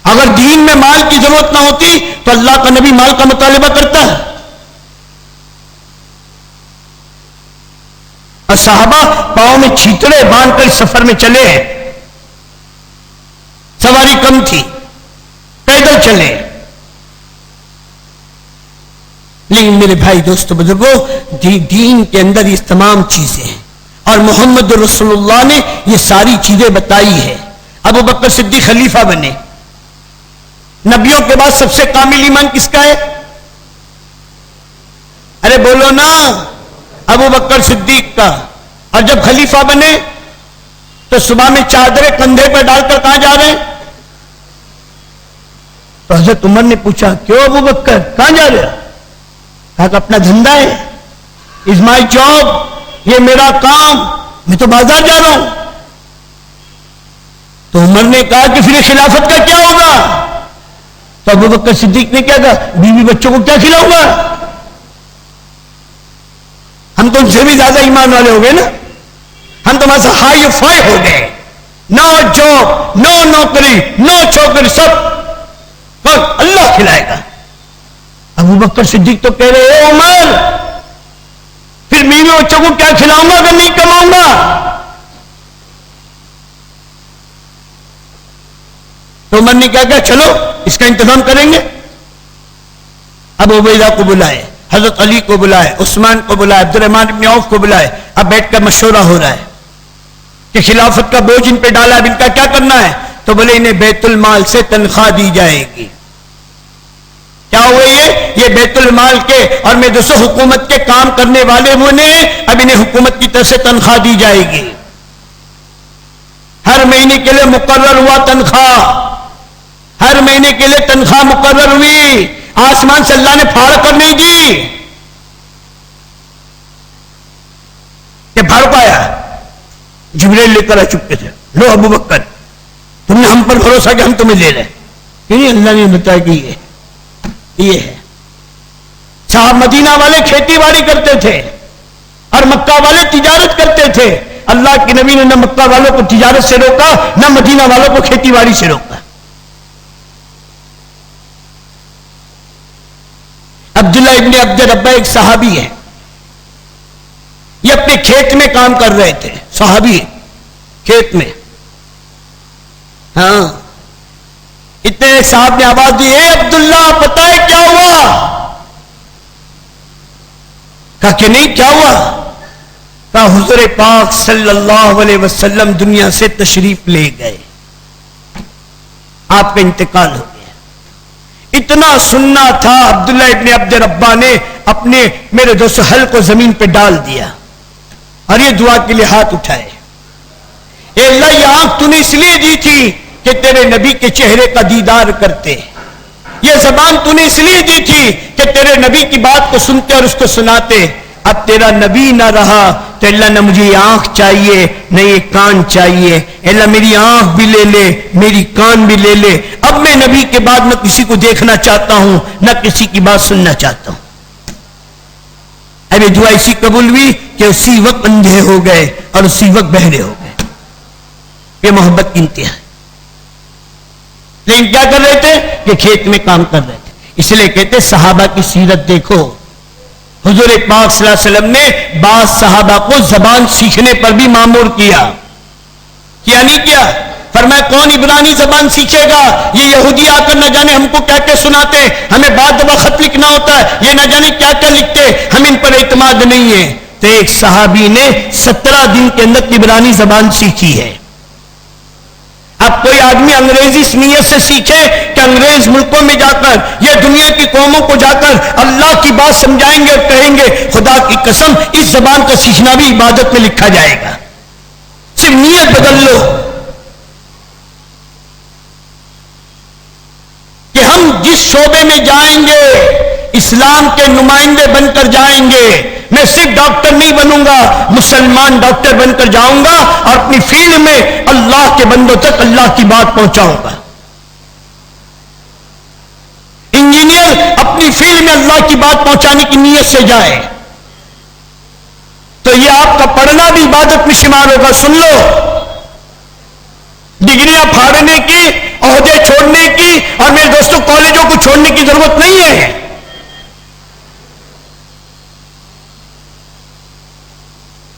اگر دین میں مال کی ضرورت نہ ہوتی تو اللہ کا نبی مال کا مطالبہ کرتا ہے. اور صحابہ پاؤں میں چھیتڑے باندھ کر سفر میں چلے ہیں, سواری کم تھی, پیدل چلے. لیکن میرے بھائی دوستو بزرگوں, دین کے اندر یہ تمام چیزیں ہیں اور محمد رسول اللہ نے یہ ساری چیزیں بتائی ہے. ابو بکر صدیق خلیفہ بنے, نبیوں کے بعد سب سے کامل ایمان کس کا ہے؟ ارے بولو نا, ابو بکر صدیق کا. اور جب خلیفہ بنے تو صبح میں چادریں کندھے پر ڈال کر کہاں جا رہے ہیں؟ تو حضرت عمر نے پوچھا کیوں ابو بکر کہاں جا رہے ہیں؟ کہا کہ اپنا دھندا ہے, از مائی جاب, یہ میرا کام, میں تو بازار جا رہا ہوں. تو عمر نے کہا کہ پھر خلافت کا کیا ہوگا؟ تو ابو بکر صدیق نے کیا کہا, بیوی بچوں کو کیا کھلاؤں گا؟ ہم تو ان سے بھی زیادہ ایمان والے ہو گئے نا, ہم تو وہاں ہائی فائی ہو گئے. نو جاب, نو نوکری, نو چھوکری, سب اللہ کھلائے گا. ابو بکر صدیق تو کہہ رہے عمر, پھر پھر بیوی بچوں کو کیا کھلاؤں گا اگر نہیں کماؤں گا؟ تو عمر نے کیا کہا چلو اس کا انتظام کریں گے. ابو عبیدہ کو بلائے, حضرت علی کو بلائے, عثمان کو بلائے, عبد الرحمن بن عوف کو بلائے. اب بیٹھ کر مشورہ ہو رہا ہے کہ خلافت کا بوجھ ان پہ ڈالا, اب ان کا کیا کرنا ہے؟ تو بولے انہیں بیت المال سے تنخواہ دی جائے گی. کیا ہوئے یہ بیت المال کے اور میں دوستوں حکومت کے کام کرنے والے وہ نے, اب انہیں حکومت کی طرف سے تنخواہ دی جائے گی. ہر مہینے کے لیے مقرر ہوا تنخواہ, ہر مہینے کے لیے تنخواہ مقرر ہوئی. آسمان سے اللہ نے پھاڑ کر نہیں دی کہ بھر پایا. جبریل لے کر آ چکے تھے, لو ابو بکر تم نے ہم پر بھروسہ کہ ہم تمہیں لے رہے. نہیں, اللہ نے بتایا کہ یہ ہے. صاحب مدینہ والے کھیتی باڑی کرتے تھے اور مکہ والے تجارت کرتے تھے. اللہ کے نبی نے نہ مکہ والوں کو تجارت سے روکا نہ مدینہ والوں کو کھیتی باڑی سے روکا. عبداللہ ابن عبد ربہ ایک صحابی ہے, یہ اپنے کھیت میں کام کر رہے تھے. صحابی کھیت میں, ہاں اتنے صاحب نے آواز دی, اے عبداللہ پتہ ہے کیا ہوا؟ کہا کہ نہیں, کیا ہوا؟ کہا حضور پاک صلی اللہ علیہ وسلم دنیا سے تشریف لے گئے, آپ کا انتقال ہو گیا. اتنا سننا تھا, عبداللہ ابن عبد ربہ نے اپنے میرے دوست حل کو زمین پہ ڈال دیا اور یہ دعا کے لیے ہاتھ اٹھائے, اے اللہ یہ آنکھ تو نے اس لیے دی تھی کہ تیرے نبی کے چہرے کا دیدار کرتے, یہ زبان تو نے اس لیے دی تھی کہ تیرے نبی کی بات کو سنتے اور اس کو سناتے. اب تیرا نبی نہ رہا تو اللہ نہ مجھے یہ آنکھ چاہیے نہ یہ کان چاہیے, اللہ میری آنکھ بھی لے لے میری کان بھی لے لے. اب میں نبی کے بعد نہ کسی کو دیکھنا چاہتا ہوں نہ کسی کی بات سننا چاہتا ہوں. اب یہ دعا اسی قبول ہوئی کہ اسی وقت اندھے ہو گئے اور اسی وقت بہرے ہو گئے. یہ محبت کی انتہا ہے. لیکن کیا کر رہے تھے کہ کھیت میں کام کر رہے تھے. اس لیے کہتے صحابہ کی سیرت دیکھو, حضور پاک صلی اللہ علیہ وسلم نے بعض صحابہ کو زبان سیکھنے پر بھی مامور کیا نہیں کیا؟ فرمایا کون عبرانی زبان سیکھے گا؟ یہ یہودی آ کر نہ جانے ہم کو کیا کیا سناتے, ہمیں بعد دفعہ خط لکھنا ہوتا ہے, یہ نہ جانے کیا کیا لکھتے, ہم ان پر اعتماد نہیں ہے. تو ایک صحابی نے 17 دن کے اندر عبرانی زبان سیکھی ہے. اب کوئی آدمی انگریزی اس نیت سے سیکھے کہ انگریز ملکوں میں جا کر یا دنیا کی قوموں کو جا کر اللہ کی بات سمجھائیں گے اور کہیں گے, خدا کی قسم اس زبان کا سیکھنا بھی عبادت میں لکھا جائے گا. صرف نیت بدل لو کہ ہم جس شعبے میں جائیں گے اسلام کے نمائندے بن کر جائیں گے. میں صرف ڈاکٹر نہیں بنوں گا, مسلمان ڈاکٹر بن کر جاؤں گا اور اپنی فیلڈ میں اللہ کے بندوں تک اللہ کی بات پہنچاؤں گا. انجینئر اپنی فیلڈ میں اللہ کی بات پہنچانے کی نیت سے جائے تو یہ آپ کا پڑھنا بھی عبادت میں شمار ہوگا. سن لو, ڈگریاں پھاڑنے کی, عہدے چھوڑنے کی اور میرے دوستوں کالجوں کو چھوڑنے کی ضرورت نہیں ہے.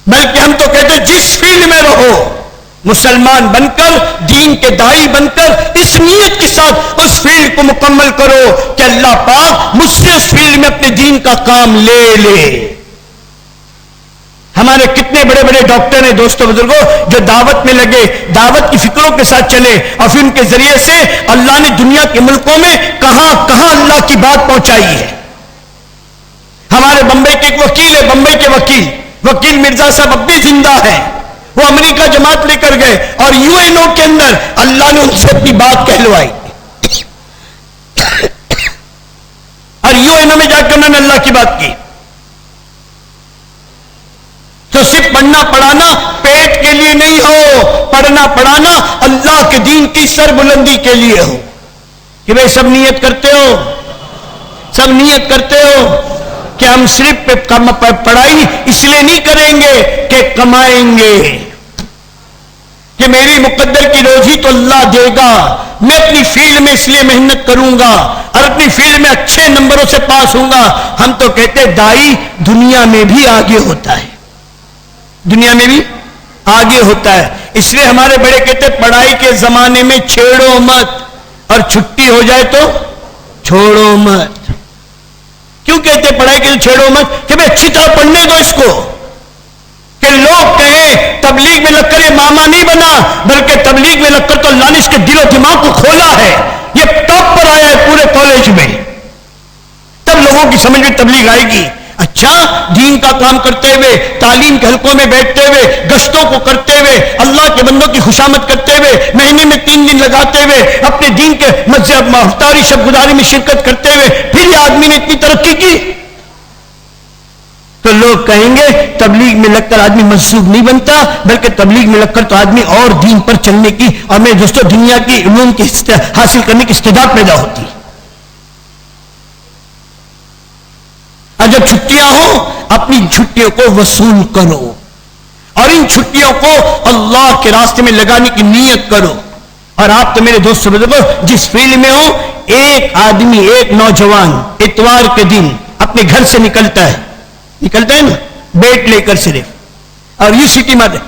بلکہ ہم تو کہتے ہیں جس فیلڈ میں رہو مسلمان بن کر, دین کے داعی بن کر, اس نیت کے ساتھ اس فیلڈ کو مکمل کرو کہ اللہ پاک مجھ سے اس فیلڈ میں اپنے دین کا کام لے لے. ہمارے کتنے بڑے بڑے ڈاکٹر ہیں دوستوں بزرگوں جو دعوت میں لگے, دعوت کی فکروں کے ساتھ چلے اور پھر ان کے ذریعے سے اللہ نے دنیا کے ملکوں میں کہاں کہاں اللہ کی بات پہنچائی ہے. ہمارے بمبئی کے ایک وکیل ہے, بمبئی کے وکیل مرزا صاحب اب بھی زندہ ہے, وہ امریکہ جماعت لے کر گئے اور یو این او کے اندر اللہ نے ان سے اپنی بات کہلوائی اور یو این او میں جا کر انہوں نے اللہ کی بات کی. تو صرف پڑھنا پڑھانا پیٹ کے لیے نہیں ہو, پڑھنا پڑھانا اللہ کے دین کی سربلندی کے لیے ہو. کہ بھئی سب نیت کرتے ہو, سب نیت کرتے ہو کہ ہم صرف پڑھائی اس لیے نہیں کریں گے کہ کمائیں گے, کہ میری مقدر کی روزی تو اللہ دے گا, میں اپنی فیلڈ میں اس لیے محنت کروں گا اور اپنی فیلڈ میں اچھے نمبروں سے پاس ہوں گا. ہم تو کہتے دائی دنیا میں بھی آگے ہوتا ہے, دنیا میں بھی آگے ہوتا ہے. اس لیے ہمارے بڑے کہتے پڑھائی کے زمانے میں چھیڑو مت اور چھٹی ہو جائے تو چھوڑو مت. کیوں کہتے پڑھائی کے لیے چھیڑو مت؟ کہ بھئی اچھی طرح پڑھنے دو اس کو, کہ لوگ کہیں تبلیغ میں لگ کر یہ ماما نہیں بنا, بلکہ تبلیغ میں لگ کر تو اللہ نے اس کے دل و دماغ کو کھولا ہے, یہ ٹاپ پر آیا ہے پورے کالج میں. تب لوگوں کی سمجھ میں تبلیغ آئے گی. اچھا, دین کا کام کرتے ہوئے, تعلیم کے حلقوں میں بیٹھتے ہوئے, گشتوں کو کرتے ہوئے, اللہ کے بندوں کی خوشامد کرتے ہوئے, مہینے میں 3 دن لگاتے ہوئے, اپنے دین کے مذہب مختاری شب گزاری میں شرکت کرتے ہوئے, پھر یہ آدمی نے اتنی ترقی کی, تو لوگ کہیں گے تبلیغ میں لگ کر آدمی مجذوب نہیں بنتا, بلکہ تبلیغ میں لگ کر تو آدمی اور دین پر چلنے کی اور میرے دوستوں دنیا کی علوم کی حاصل کرنے کی استعداد پیدا ہوتی ہے. اور جب چھٹیاں ہوں اپنی چھٹیوں کو وصول کرو اور ان چھٹیوں کو اللہ کے راستے میں لگانے کی نیت کرو. اور آپ تو میرے دوست بزرگوں جس فیلڈ میں ہو, ایک آدمی, ایک نوجوان اتوار کے دن اپنے گھر سے نکلتا ہے نا بیٹ لے کر صرف, اور یوں سٹی مارتے,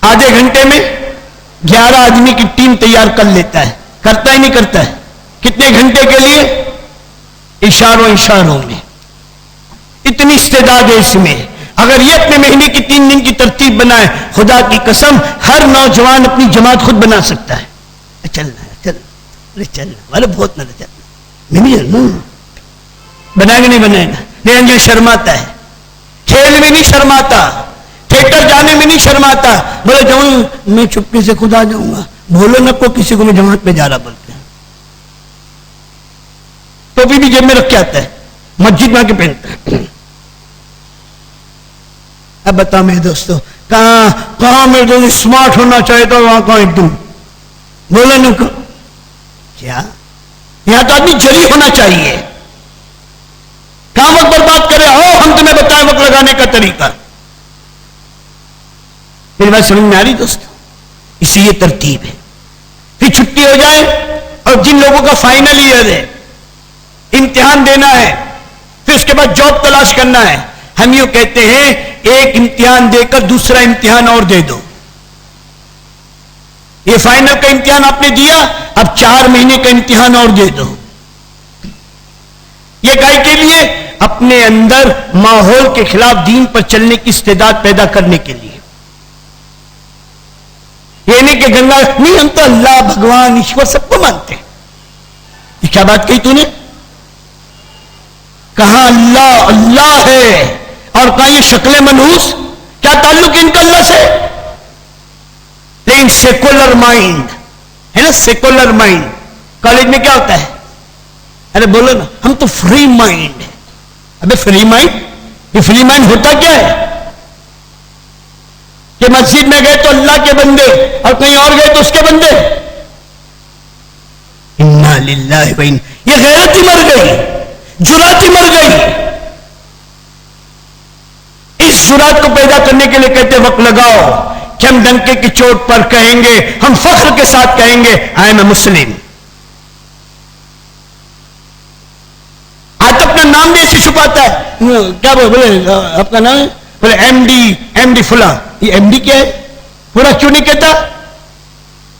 آدھے گھنٹے میں 11 آدمی کی ٹیم تیار کر لیتا ہے. کرتا ہے نہیں کرتا ہے؟ کتنے گھنٹے کے لیے؟ اشاروں میں. اتنی استعداد ہے اس میں. اگر یہ اپنے مہینے کی 3 دن کی ترتیب بنائے, خدا کی قسم ہر نوجوان اپنی جماعت خود بنا سکتا ہے. چلنا بہت نہ چلنا, میں نہیں جانوں, بنائے گا نہیں بنائے گا, لیکن یہ شرماتا ہے, کھیل میں نہیں شرماتا, تھیٹر جانے میں نہیں شرماتا. بولے جاؤں میں چپکے سے خود آ جاؤں گا, بولو نہ کو کسی کو میں جماعت میں جا رہا بولتے ہیں. ٹوپی بھی جیب میں رکھ کے آتا ہے, مسجد میں آ کے پہنتا ہے. اب بتا میرے دوستو, کہاں میرے دوست اسمارٹ ہونا چاہے تو وہاں کہاں ایک دم بولو نا کیا, یہاں تو آدمی جری ہونا چاہیے. کہاں وقت برباد کرے, آؤ ہم تمہیں بتائیں وقت لگانے کا طریقہ. میری بات سمجھ میں آ رہی دوستو؟ اس لیے ترتیب ہے. پھر چھٹی ہو جائے اور جن لوگوں کا فائنل ایئر ہے, امتحان دینا ہے, پھر اس کے بعد جاب تلاش کرنا ہے, ہم یوں کہتے ہیں ایک امتحان دے کر دوسرا امتحان اور دے دو. یہ فائنل کا امتحان آپ نے دیا, اب 4 مہینے کا امتحان اور دے دو. یہ کائی کے لیے اپنے اندر ماحول کے خلاف دین پر چلنے کی استعداد پیدا کرنے کے لیے. یہ نہیں کہ گنگا نہیں, ہم تو اللہ بھگوان ایشور سب کو مانتے ہیں. یہ کیا بات کہی تو نے؟ کہاں اللہ اللہ ہے اور کہاں یہ شکل منحوس, کیا تعلق ان کا اللہ سے؟ لیکن سیکولر مائنڈ ہے نا, سیکولر مائنڈ. کالج میں کیا ہوتا ہے؟ ارے بولو نا, ہم تو فری مائنڈ ہے. ابے فری مائنڈ, یہ فری مائنڈ ہوتا کیا ہے؟ کہ مسجد میں گئے تو اللہ کے بندے اور کہیں اور گئے تو اس کے بندے. انا للہ و انا, یہ غیرت ہی مر گئی, جرات ہی مر گئی. اس جرات کو پیدا کرنے کے لیے کہتے وقت لگاؤ کہ ہم ڈنکے کی چوٹ پر کہیں گے, ہم فخر کے ساتھ کہیں گے آئی ایم اے مسلم. آج اپنا نام بھی ایسے چھپاتا ہے, کیا بولے آپ کا نام ہے, بولے ایم ڈی فلاں. یہ ایم ڈی کیا ہے, پورا کیوں نہیں کہتا؟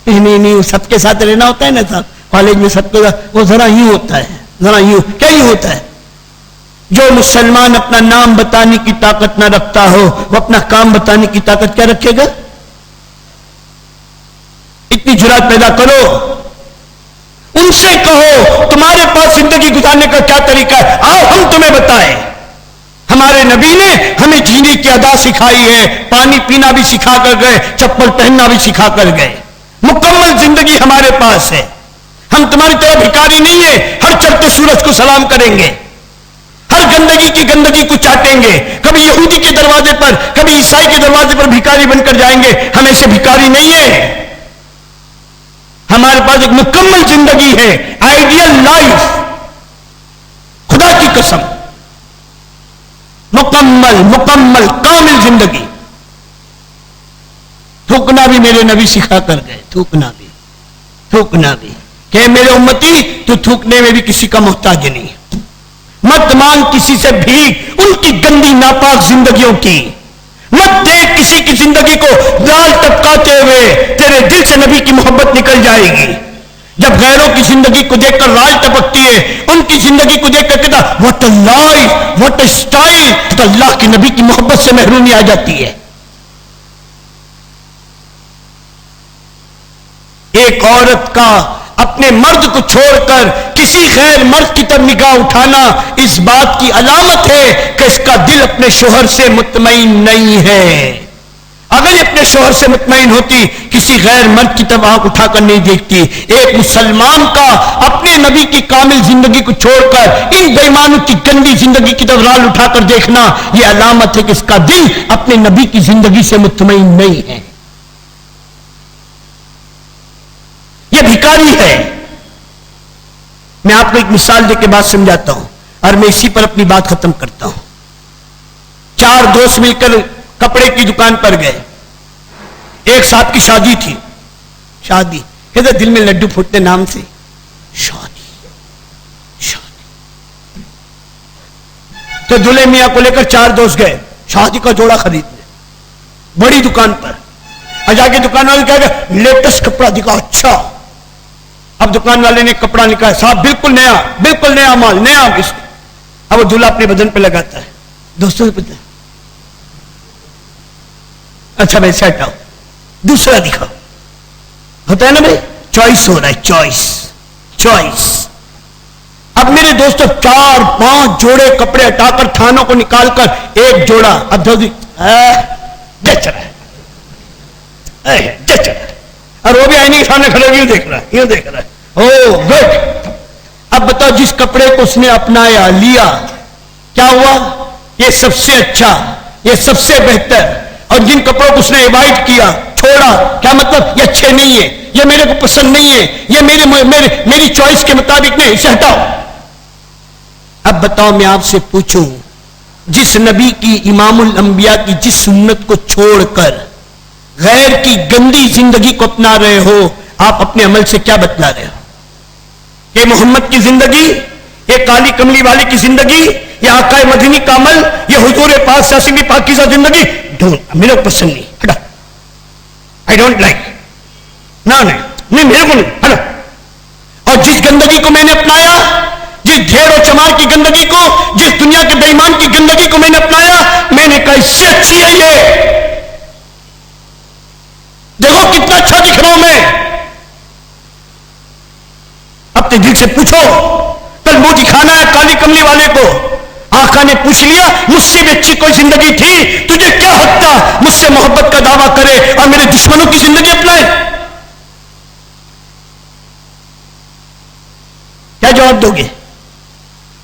نہیں سب کے ساتھ رہنا ہوتا ہے نا صاحب, کالج میں سب کو وہ ذرا یوں ہوتا ہے, ذرا یوں. کیا یوں ہوتا ہے؟ جو مسلمان اپنا نام بتانے کی طاقت نہ رکھتا ہو وہ اپنا کام بتانے کی طاقت کیا رکھے گا؟ اتنی جرات پیدا کرو, ان سے کہو تمہارے پاس زندگی گزارنے کا کیا طریقہ ہے, آؤ ہم تمہیں بتائیں. ہمارے نبی نے ہمیں جینے کی ادا سکھائی ہے, پانی پینا بھی سکھا کر گئے, چپل پہننا بھی سکھا کر گئے. مکمل زندگی ہمارے پاس ہے. ہم تمہاری طرح بھکاری نہیں ہے, ہر چلتے سورج کو سلام کریں گے, ہر گندگی کی گندگی کو چاٹیں گے. کبھی یہودی کے دروازے پر, کبھی عیسائی کے دروازے پر بھکاری بن کر جائیں گے. ہم ایسے بھکاری نہیں ہے. ہمارے پاس ایک مکمل زندگی ہے, آئیڈیل لائف. خدا کی قسم مکمل کامل زندگی. تھوکنا بھی میرے نبی سکھا کر گئے، تھوکنا بھی، تھوکنا بھی، کہ میرے امتی تو تھوکنے میں بھی کسی کا محتاج نہیں، مت مانگ کسی سے بھیک ان کی گندی ناپاک زندگیوں کی، مت دیکھ کسی کی زندگی کو لال ٹپکاتے ہوئے، تیرے دل سے نبی کی محبت نکل جائے گی۔ جب غیروں کی زندگی کو دیکھ کر لال ٹپکتی ہے، ان کی زندگی کو دیکھ کر کہتا what a life, what a style, تو اللہ کے نبی کی محبت سے محرومی آ جاتی ہے۔ ایک عورت کا اپنے مرد کو چھوڑ کر کسی غیر مرد کی طرف نگاہ اٹھانا اس بات کی علامت ہے کہ اس کا دل اپنے شوہر سے مطمئن نہیں ہے۔ اگر یہ اپنے شوہر سے مطمئن ہوتی کسی غیر مرد کی طرف آنکھ اٹھا کر نہیں دیکھتی۔ ایک مسلمان کا اپنے نبی کی کامل زندگی کو چھوڑ کر ان بے ایمانوں کی گندی زندگی کی طرف رال اٹھا کر دیکھنا یہ علامت ہے کہ اس کا دل اپنے نبی کی زندگی سے مطمئن نہیں ہے، یہ بھکاری ہے۔ میں آپ کو ایک مثال دے کے بات سمجھاتا ہوں اور میں اسی پر اپنی بات ختم کرتا ہوں۔ 4 دوست مل کر کپڑے کی دکان پر گئے، ایک صاحب کی شادی تھی، شادی کہتے دل میں لڈو پھوٹتے نام سے، شادی شادی، تو دلہے میاں کو لے کر 4 دوست گئے شادی کا جوڑا خریدنے بڑی دکان پر، اور جا کے دکان والے کہا کہ لیٹسٹ کپڑا دکھا۔ اچھا، اب دکان والے نے کپڑا نکالا، صاحب بالکل نیا مال، نیا اس۔ اب وہ دلہا اپنے بدن پہ لگاتا ہے، دوستوں کو پتہ ہے، اچھا بھائی سیٹ آؤ، دوسرا دکھاؤ، ہوتا ہے نا بھائی، چوائس ہو رہا ہے، چوائس۔ اب میرے دوستوں 4-5 جوڑے کپڑے ہٹا کر تھانوں کو نکال کر ایک جوڑا، اب جچ رہا ہے، اور وہ بھی آئینے کے سامنے کھڑے ہوئے یوں دیکھ رہا ہے، او گڈ۔ اب بتاؤ جس کپڑے کو اس نے اپنایا، لیا، کیا ہوا؟ یہ سب سے اچھا، یہ سب سے بہتر۔ اور جن کپڑوں کو اس نے ایوائڈ کیا، چھوڑا، کیا مطلب؟ یہ اچھے نہیں ہے، یہ میرے کو پسند نہیں ہے، یہ میری چوائس کے مطابق نہیں، اسے ہٹاؤ۔ اب بتاؤ میں آپ سے پوچھوں، جس نبی کی امام الانبیاء کی جس سنت کو چھوڑ کر غیر کی گندی زندگی کو اپنا رہے ہو، آپ اپنے عمل سے کیا بتلا رہے ہو؟ کہ محمد کی زندگی، یہ کالی کملی والے کی زندگی، یہ آقا مدنی کا عمل، یہ حضور پاک صلی اللہ علیہ وسلم کی پاکیزہ زندگی میرے کو پسند نہیں، ہٹا، آئی ڈونٹ لائک، نہیں میرے کو نہیں، ہٹا۔ اور جس گندگی کو میں نے اپنایا، جس ڈھیر و چمار کی گندگی کو، جس دنیا کے بے ایمان کی گندگی کو میں نے اپنایا، میں نے کہا اس سے اچھی ہے یہ، دیکھو کتنا اچھا دکھ رہا ہوں میں۔ اپنے دل سے پوچھو، کل منہ دکھانا ہے کالی کملی والے کو؟ آقا نے پوچھ لیا مجھ سے بھی اچھی کوئی زندگی تھی، تجھے کیا حق تھا مجھ سے محبت کا دعویٰ کرے اور میرے دشمنوں کی زندگی اپنائے؟ کیا جواب دو گے؟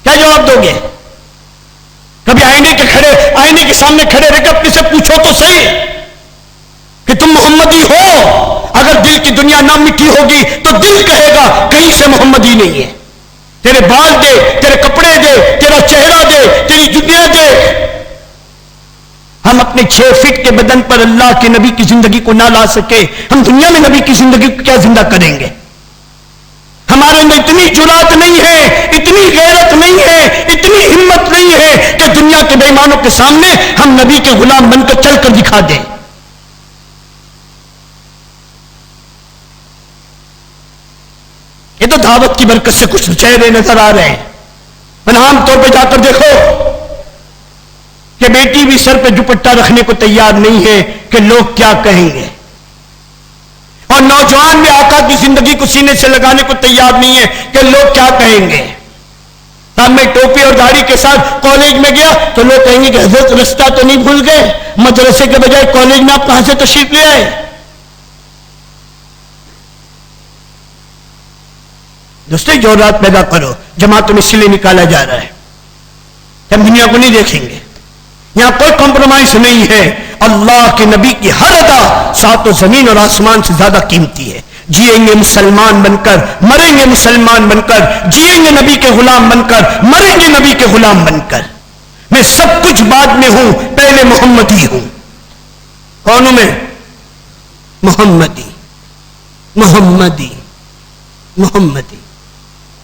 کیا جواب دو گے؟ کبھی آئینے کے سامنے کھڑے رہ کے اپنے سے پوچھو تو صحیح کہ تم محمدی ہو۔ اگر دل کی دنیا نہ مٹی ہوگی تو دل کہے گا کہیں سے محمدی نہیں ہے۔ تیرے بال دے، تیرے کپڑے دے، تیرا چہرہ دے، تیری دنیا دے، ہم اپنے 6 فٹ کے بدن پر اللہ کے نبی کی زندگی کو نہ لا سکے، ہم دنیا میں نبی کی زندگی کو کیا زندہ کریں گے؟ ہمارے اندر اتنی جرات نہیں ہے، اتنی غیرت نہیں ہے، اتنی ہمت نہیں ہے کہ دنیا کے بے ایمانوں کے سامنے ہم نبی کے غلام بن کر چل کر دکھا دیں۔ یہ تو دعوت کی برکت سے کچھ چہرے نظر آ رہے ہیں، عام طور پہ جا کر دیکھو کہ بیٹی بھی سر پہ دوپٹہ رکھنے کو تیار نہیں ہے کہ لوگ کیا کہیں گے، اور نوجوان بھی آقا کی زندگی کو سینے سے لگانے کو تیار نہیں ہے کہ لوگ کیا کہیں گے۔ تب میں ٹوپی اور داڑھی کے ساتھ کالج میں گیا تو لوگ کہیں گے کہ حضرت رستہ تو نہیں بھول گئے، مدرسے کے بجائے کالج میں آپ کہاں سے تشریف لے آئے؟ دوستو جورات پیدا کرو، جماعتوں میں سلے نکالا جا رہا ہے، ہم دنیا کو نہیں دیکھیں گے، یہاں کوئی کمپرومائز نہیں ہے۔ اللہ کے نبی کی ہر ادا 7 زمین اور آسمان سے زیادہ قیمتی ہے۔ جیئیں گے مسلمان بن کر، مریں گے مسلمان بن کر، جیئیں گے نبی کے غلام بن کر، مریں گے نبی کے غلام بن کر۔ میں سب کچھ بعد میں ہوں، پہلے محمدی ہوں۔ کون ہوں میں؟ محمدی محمدی محمدی.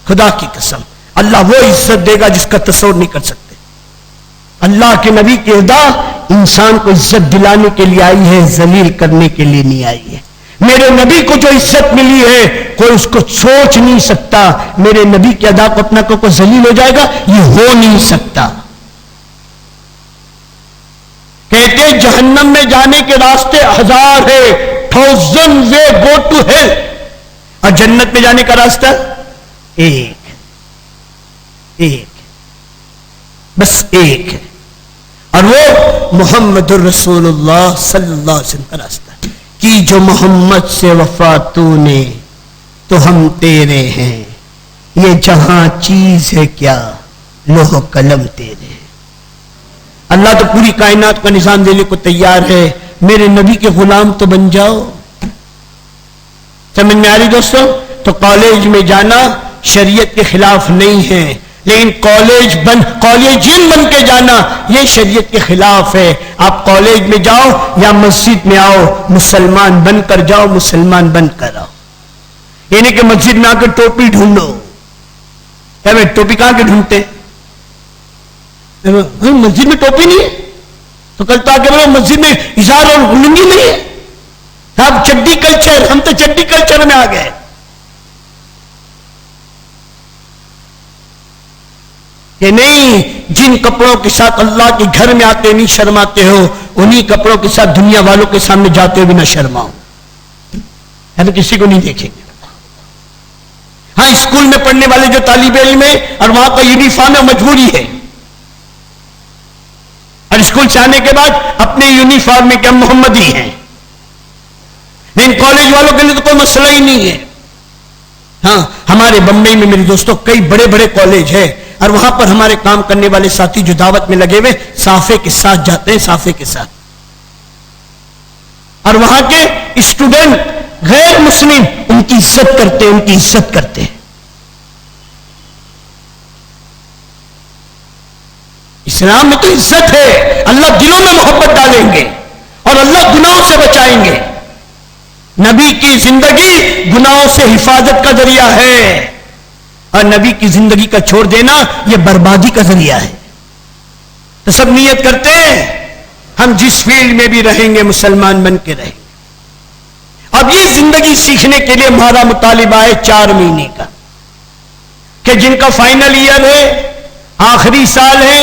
خدا کی قسم اللہ وہ عزت دے گا جس کا تصور نہیں کر سکتے. اللہ کے نبی کی ادا انسان کو عزت دلانے کے لیے آئی ہے، ذلیل کرنے کے لیے نہیں آئی ہے. میرے نبی کو جو عزت ملی ہے کوئی اس کو سوچ نہیں سکتا. میرے نبی کی ادا کو اپنا کوئی ذلیل ہو جائے گا، یہ ہو نہیں سکتا. کہتے جہنم میں جانے کے راستے 1000 ہے، 1000 وے گو ٹو ہیل، اور جنت میں جانے کا راستہ ایک بس ایک ہے، اور وہ محمد الرسول اللہ صلی اللہ علیہ وسلم کا راستہ. کی جو محمد سے وفا تو نے تو ہم تیرے ہیں، یہ جہاں چیز ہے کیا لوح قلم تیرے ہیں. اللہ تو پوری کائنات کا نظام دینے کو تیار ہے، میرے نبی کے غلام تو بن جاؤ. سمجھ میں آ رہی دوستوں؟ تو کالج میں جانا شریعت کے خلاف نہیں ہے، لیکن کالجین بن کے جانا یہ شریعت کے خلاف ہے. آپ کالج میں جاؤ یا مسجد میں آؤ، مسلمان بن کر جاؤ، مسلمان بن کر آؤ. یعنی کہ مسجد میں آ کے ٹوپی ڈھونڈو. کیا میں ٹوپی کہاں کے ڈھونڈتے؟ مسجد میں ٹوپی نہیں ہے تو کل تو آ کے بولو مسجد میں اظہار اور لنگی نہیں ہے. صاحب چڈی کلچر، ہم تو چڈی کلچر میں آ گئے. کہ نہیں، جن کپڑوں کے ساتھ اللہ کے گھر میں آتے نہیں شرماتے ہو، انہی کپڑوں کے ساتھ دنیا والوں کے سامنے جاتے ہوئے نہ شرماؤ. ہم کسی کو نہیں دیکھیں گے. ہاں اسکول میں پڑھنے والے جو طالب علم ہیں اور وہاں کا یونیفارم ہے مجبوری ہے، اور اسکول سے آنے کے بعد اپنے یونیفارم میں کہ ہم محمدی ہیں. لیکن کالج والوں کے لیے تو کوئی مسئلہ ہی نہیں ہے. ہاں ہمارے بمبئی میں میرے دوستوں کئی بڑے بڑے کالج ہیں، اور وہاں پر ہمارے کام کرنے والے ساتھی جو دعوت میں لگے ہوئے صافے کے ساتھ جاتے ہیں، صافے کے ساتھ. اور وہاں کے اسٹوڈنٹ غیر مسلم ان کی عزت کرتے ہیں، ان کی عزت کرتے ہیں. اسلام میں تو عزت ہے. اللہ دلوں میں محبت ڈالیں گے اور اللہ گناہوں سے بچائیں گے. نبی کی زندگی گناہوں سے حفاظت کا ذریعہ ہے، اور نبی کی زندگی کا چھوڑ دینا یہ بربادی کا ذریعہ ہے. تو سب نیت کرتے ہیں ہم جس فیلڈ میں بھی رہیں گے مسلمان بن کے رہیں گے. اب یہ زندگی سیکھنے کے لیے ہمارا مطالبہ ہے 4 مہینے کا، کہ جن کا فائنل ایئر ہے، آخری سال ہے،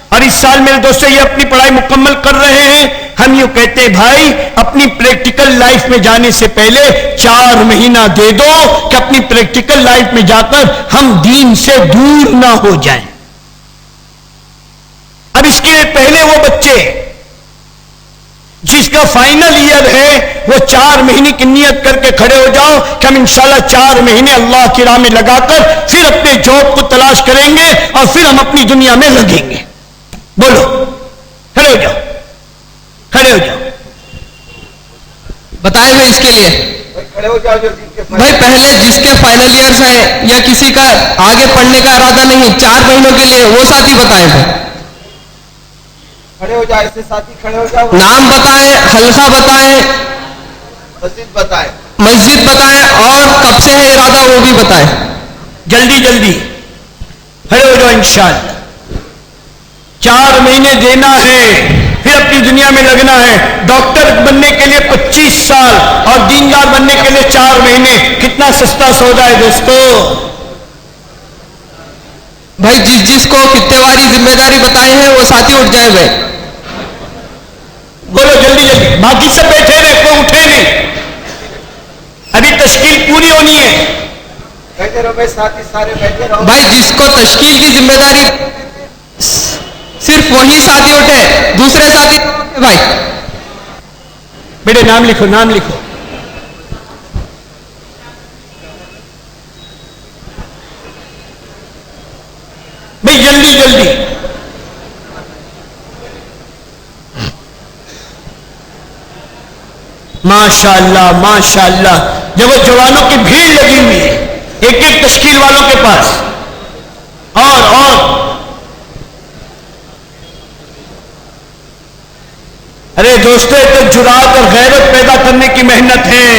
اور اس سال میرے دوستوں یہ اپنی پڑھائی مکمل کر رہے ہیں، ہم یوں کہتے ہیں بھائی اپنی پریکٹیکل لائف میں جانے سے پہلے 4 مہینہ دے دو کہ اپنی پریکٹیکل لائف میں جا کر ہم دین سے دور نہ ہو جائیں. اب اس کے پہلے وہ بچے جس کا فائنل ایئر ہے وہ 4 مہینے کی نیت کر کے کھڑے ہو جاؤ کہ ہم انشاءاللہ 4 مہینے اللہ کی راہ میں لگا کر پھر اپنے جاب کو تلاش کریں گے اور پھر ہم اپنی دنیا میں لگیں گے. بولو، کھڑے ہو جاؤ، کھڑے ہو جاؤ. بتائیں میں اس کے لیے بھائی پہلے جس کے فائنل ایئرز ہیں یا کسی کا آگے پڑھنے کا ارادہ نہیں 4 مہینوں کے لیے، وہ ساتھی بتائیں بھائی. کھڑے ہو جائے، ایسے ساتھی کھڑے ہو جاؤ. نام بتائیں، حلقہ بتائیں، مسجد بتائیں، اور کب سے ہے ارادہ وہ بھی بتائیں. جلدی جلدی کھڑے ہو جاؤ. انشاءاللہ 4 مہینے دینا ہے، پھر اپنی دنیا میں لگنا ہے. ڈاکٹر بننے کے لیے 25 سال اور دیندار بننے کے لیے 4 مہینے. کتنا سستا سودا ہے دوستو. بھائی جس کو کتے والی ذمہ داری بتائے ہیں وہ ساتھی اٹھ جائے بھائی. بولو جلدی جلدی. باقی سب بیٹھے رہے، کوئی اٹھے نہیں، ابھی تشکیل پوری ہونی ہے. بیٹھے رہو بھائی، ساتھی سارے بیٹھے رہو. بھائی جس کو تشکیل کی ذمہ داری صرف وہی ساتھی اٹھے، دوسرے ساتھی بھائی. بیٹے نام لکھو، نام لکھو. بھائی جلدی جلدی. ماشاءاللہ ماشاءاللہ. جب وہ جوانوں کی بھیڑ لگی ہوئی ہے ایک ایک تشکیل والوں کے پاس. اور ارے دوستوں تو جرات اور غیرت پیدا کرنے کی محنت ہے،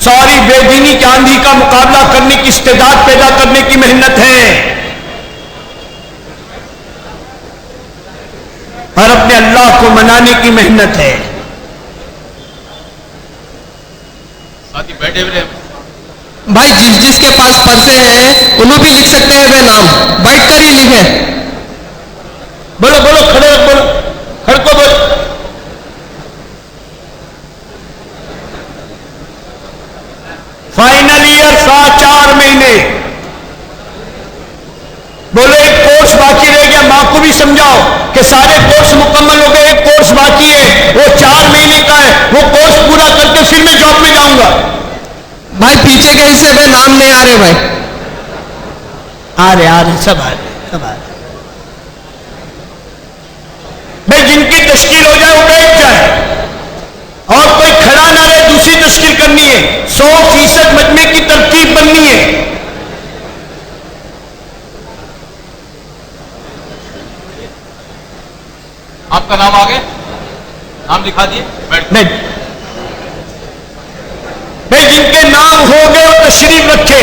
ساری بے دینی کی آندھی کا مقابلہ کرنے کی استعداد پیدا کرنے کی محنت ہے، اور اپنے اللہ کو منانے کی محنت ہے۔ ساتھی بیٹھے ہوئے بھائی جس جس کے پاس پرسے ہیں انہوں بھی لکھ سکتے ہیں وہ نام، بیٹھ کر ہی لکھیں۔ بولو بولو، کھڑے ہو، بولو، کھڑ کو بولو۔ فائنل ایئر 4 مہینے، بولو ایک کورس باقی رہ گیا، ماں کو بھی سمجھاؤ کہ سارے کورس مکمل ہو گئے، ایک کورس باقی ہے، وہ 4 مہینے کا ہے، وہ کورس پورا کر کے پھر میں جاب میں جاؤں گا۔ بھائی پیچھے کے حصے میں نام نہیں آ رہے بھائی، آ رہے سب آ رہے سب آ رہے۔ بھائی جن کی تشکیل ہو جائے وہ بیٹھ جائے، اور کوئی کھڑا نہ رہے، دوسری تشکیل کرنی ہے، 100% مجمع کی ترتیب بننی ہے۔ آپ کا نام آگے، نام لکھا دیے، بیٹھ۔ نہیں بھائی جن کے نام ہو گئے وہ تشریف رکھے،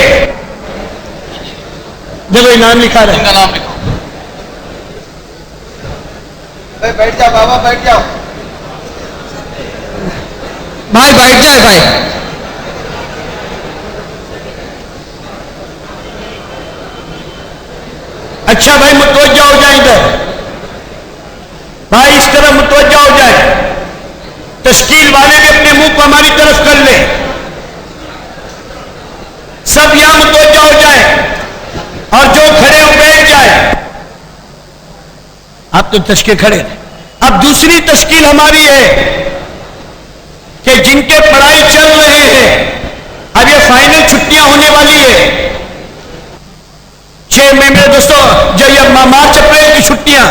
جب وہ نام لکھا ان رہے۔ کا نام لکھو۔ بھائی بیٹھ جاؤ بابا، بیٹھ جاؤ۔ بھائی بیٹھ جائے بھائی۔ اچھا بھائی متوجہ ہو جائیں ادھر، بھائی اس طرح متوجہ ہو جائے، تشکیل والے بھی اپنے منہ کو ہماری طرف کر لیں، سب یہاں متوجہ ہو جائے، اور جو کھڑے ہو بیٹھ جائے۔ آپ تو تشکیل کھڑے ہیں۔ اب دوسری تشکیل ہماری ہے کہ جن کے پڑھائی چل رہے ہیں، اب یہ فائنل چھٹیاں ہونے والی ہے، 6 مئی میں دوستوں جو یہ مارچ اپریل کی چھٹیاں،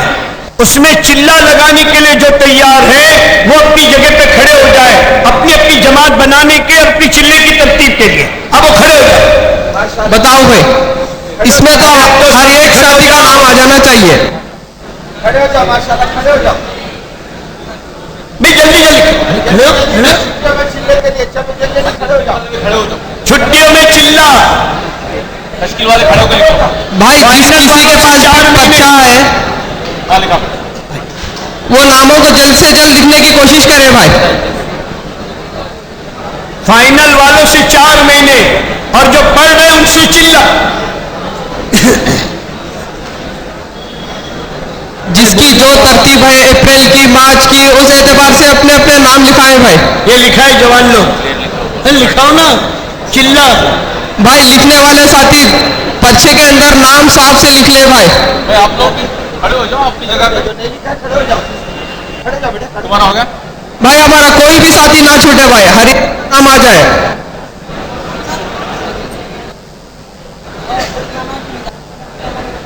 اس میں چلہ لگانے کے لیے جو تیار ہے وہ اپنی جگہ پہ کھڑے ہو جائے، اپنی اپنی جماعت بنانے کے، اپنی چلے کی ترتیب کے لیے۔ اب وہ کھڑے ہو جائے۔ بتاؤ بھائی، اس میں تو ہر ایک ساتھی کا نام آ جانا چاہیے۔ کھڑے ہو جاؤ، ماشاءاللہ کھڑے ہو جاؤ۔ بھی جلدی جلدی کھڑے ہو، کھڑے ہو۔ چھٹیوں میں چلے کے لیے چلو جلدی جلدی کھڑے ہو جاؤ۔ کھڑے ہو جاؤ، چھٹیوں میں چلہ، تشکیل والے کھڑے ہو کے لکھو۔ بھائی جس کسی کے پاس بچہ ہے ہاں لکھا۔ وہ ناموں کو جلد سے جلد لکھنے کی کوشش کرے بھائی۔ فائنل والوں سے 4 مہینے، اور جو پڑھ رہے ہیں ان سے چلہ۔ جس کی جو ترتیب ہے اپریل کی، مارچ کی، اس اعتبار سے اپنے اپنے نام لکھائے بھائی۔ یہ لکھا ہے جوان لوگ، لکھاؤ نا چلہ۔ بھائی لکھنے والے ساتھی پرچے کے اندر نام صاف سے لکھ لے بھائی۔ بھائی آپ لوگ بھی کھڑے ہو جاؤ اپنی جگہ پہ۔ جو نہیں لکھا ہے کھڑے ہو جاؤ، کھڑے ہو جاؤ بیٹا، کھڑے ہو تمہارا ہو گیا؟ بھائی ہمارا کوئی بھی ساتھی نہ چھوٹے بھائی، ہر ایک نام آ جائے۔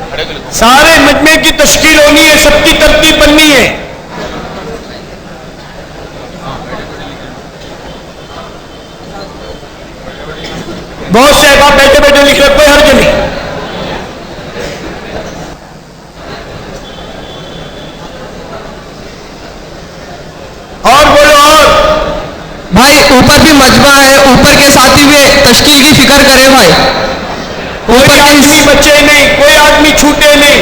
کھڑے ہو کے لکھو۔ سارے مجمع کی تشکیل ہونی ہے، سب کی ترتیب بننی ہے۔ بہت سے احباب بیٹھے بیٹھے لکھ رہے، کوئی حرج نہیں۔ اور بولو، اور بھائی اوپر بھی مجمع ہے، اوپر کے ساتھی بھی تشکیل کی فکر کرے بھائی۔ اوپر کوئی کے آدمی بچے نہیں، کوئی آدمی چھوٹے نہیں۔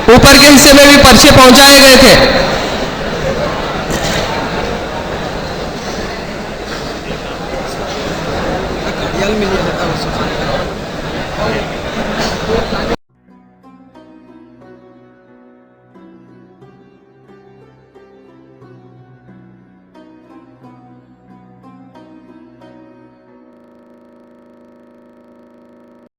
اوپر کے حصے میں بھی پرچے پہنچائے گئے تھے۔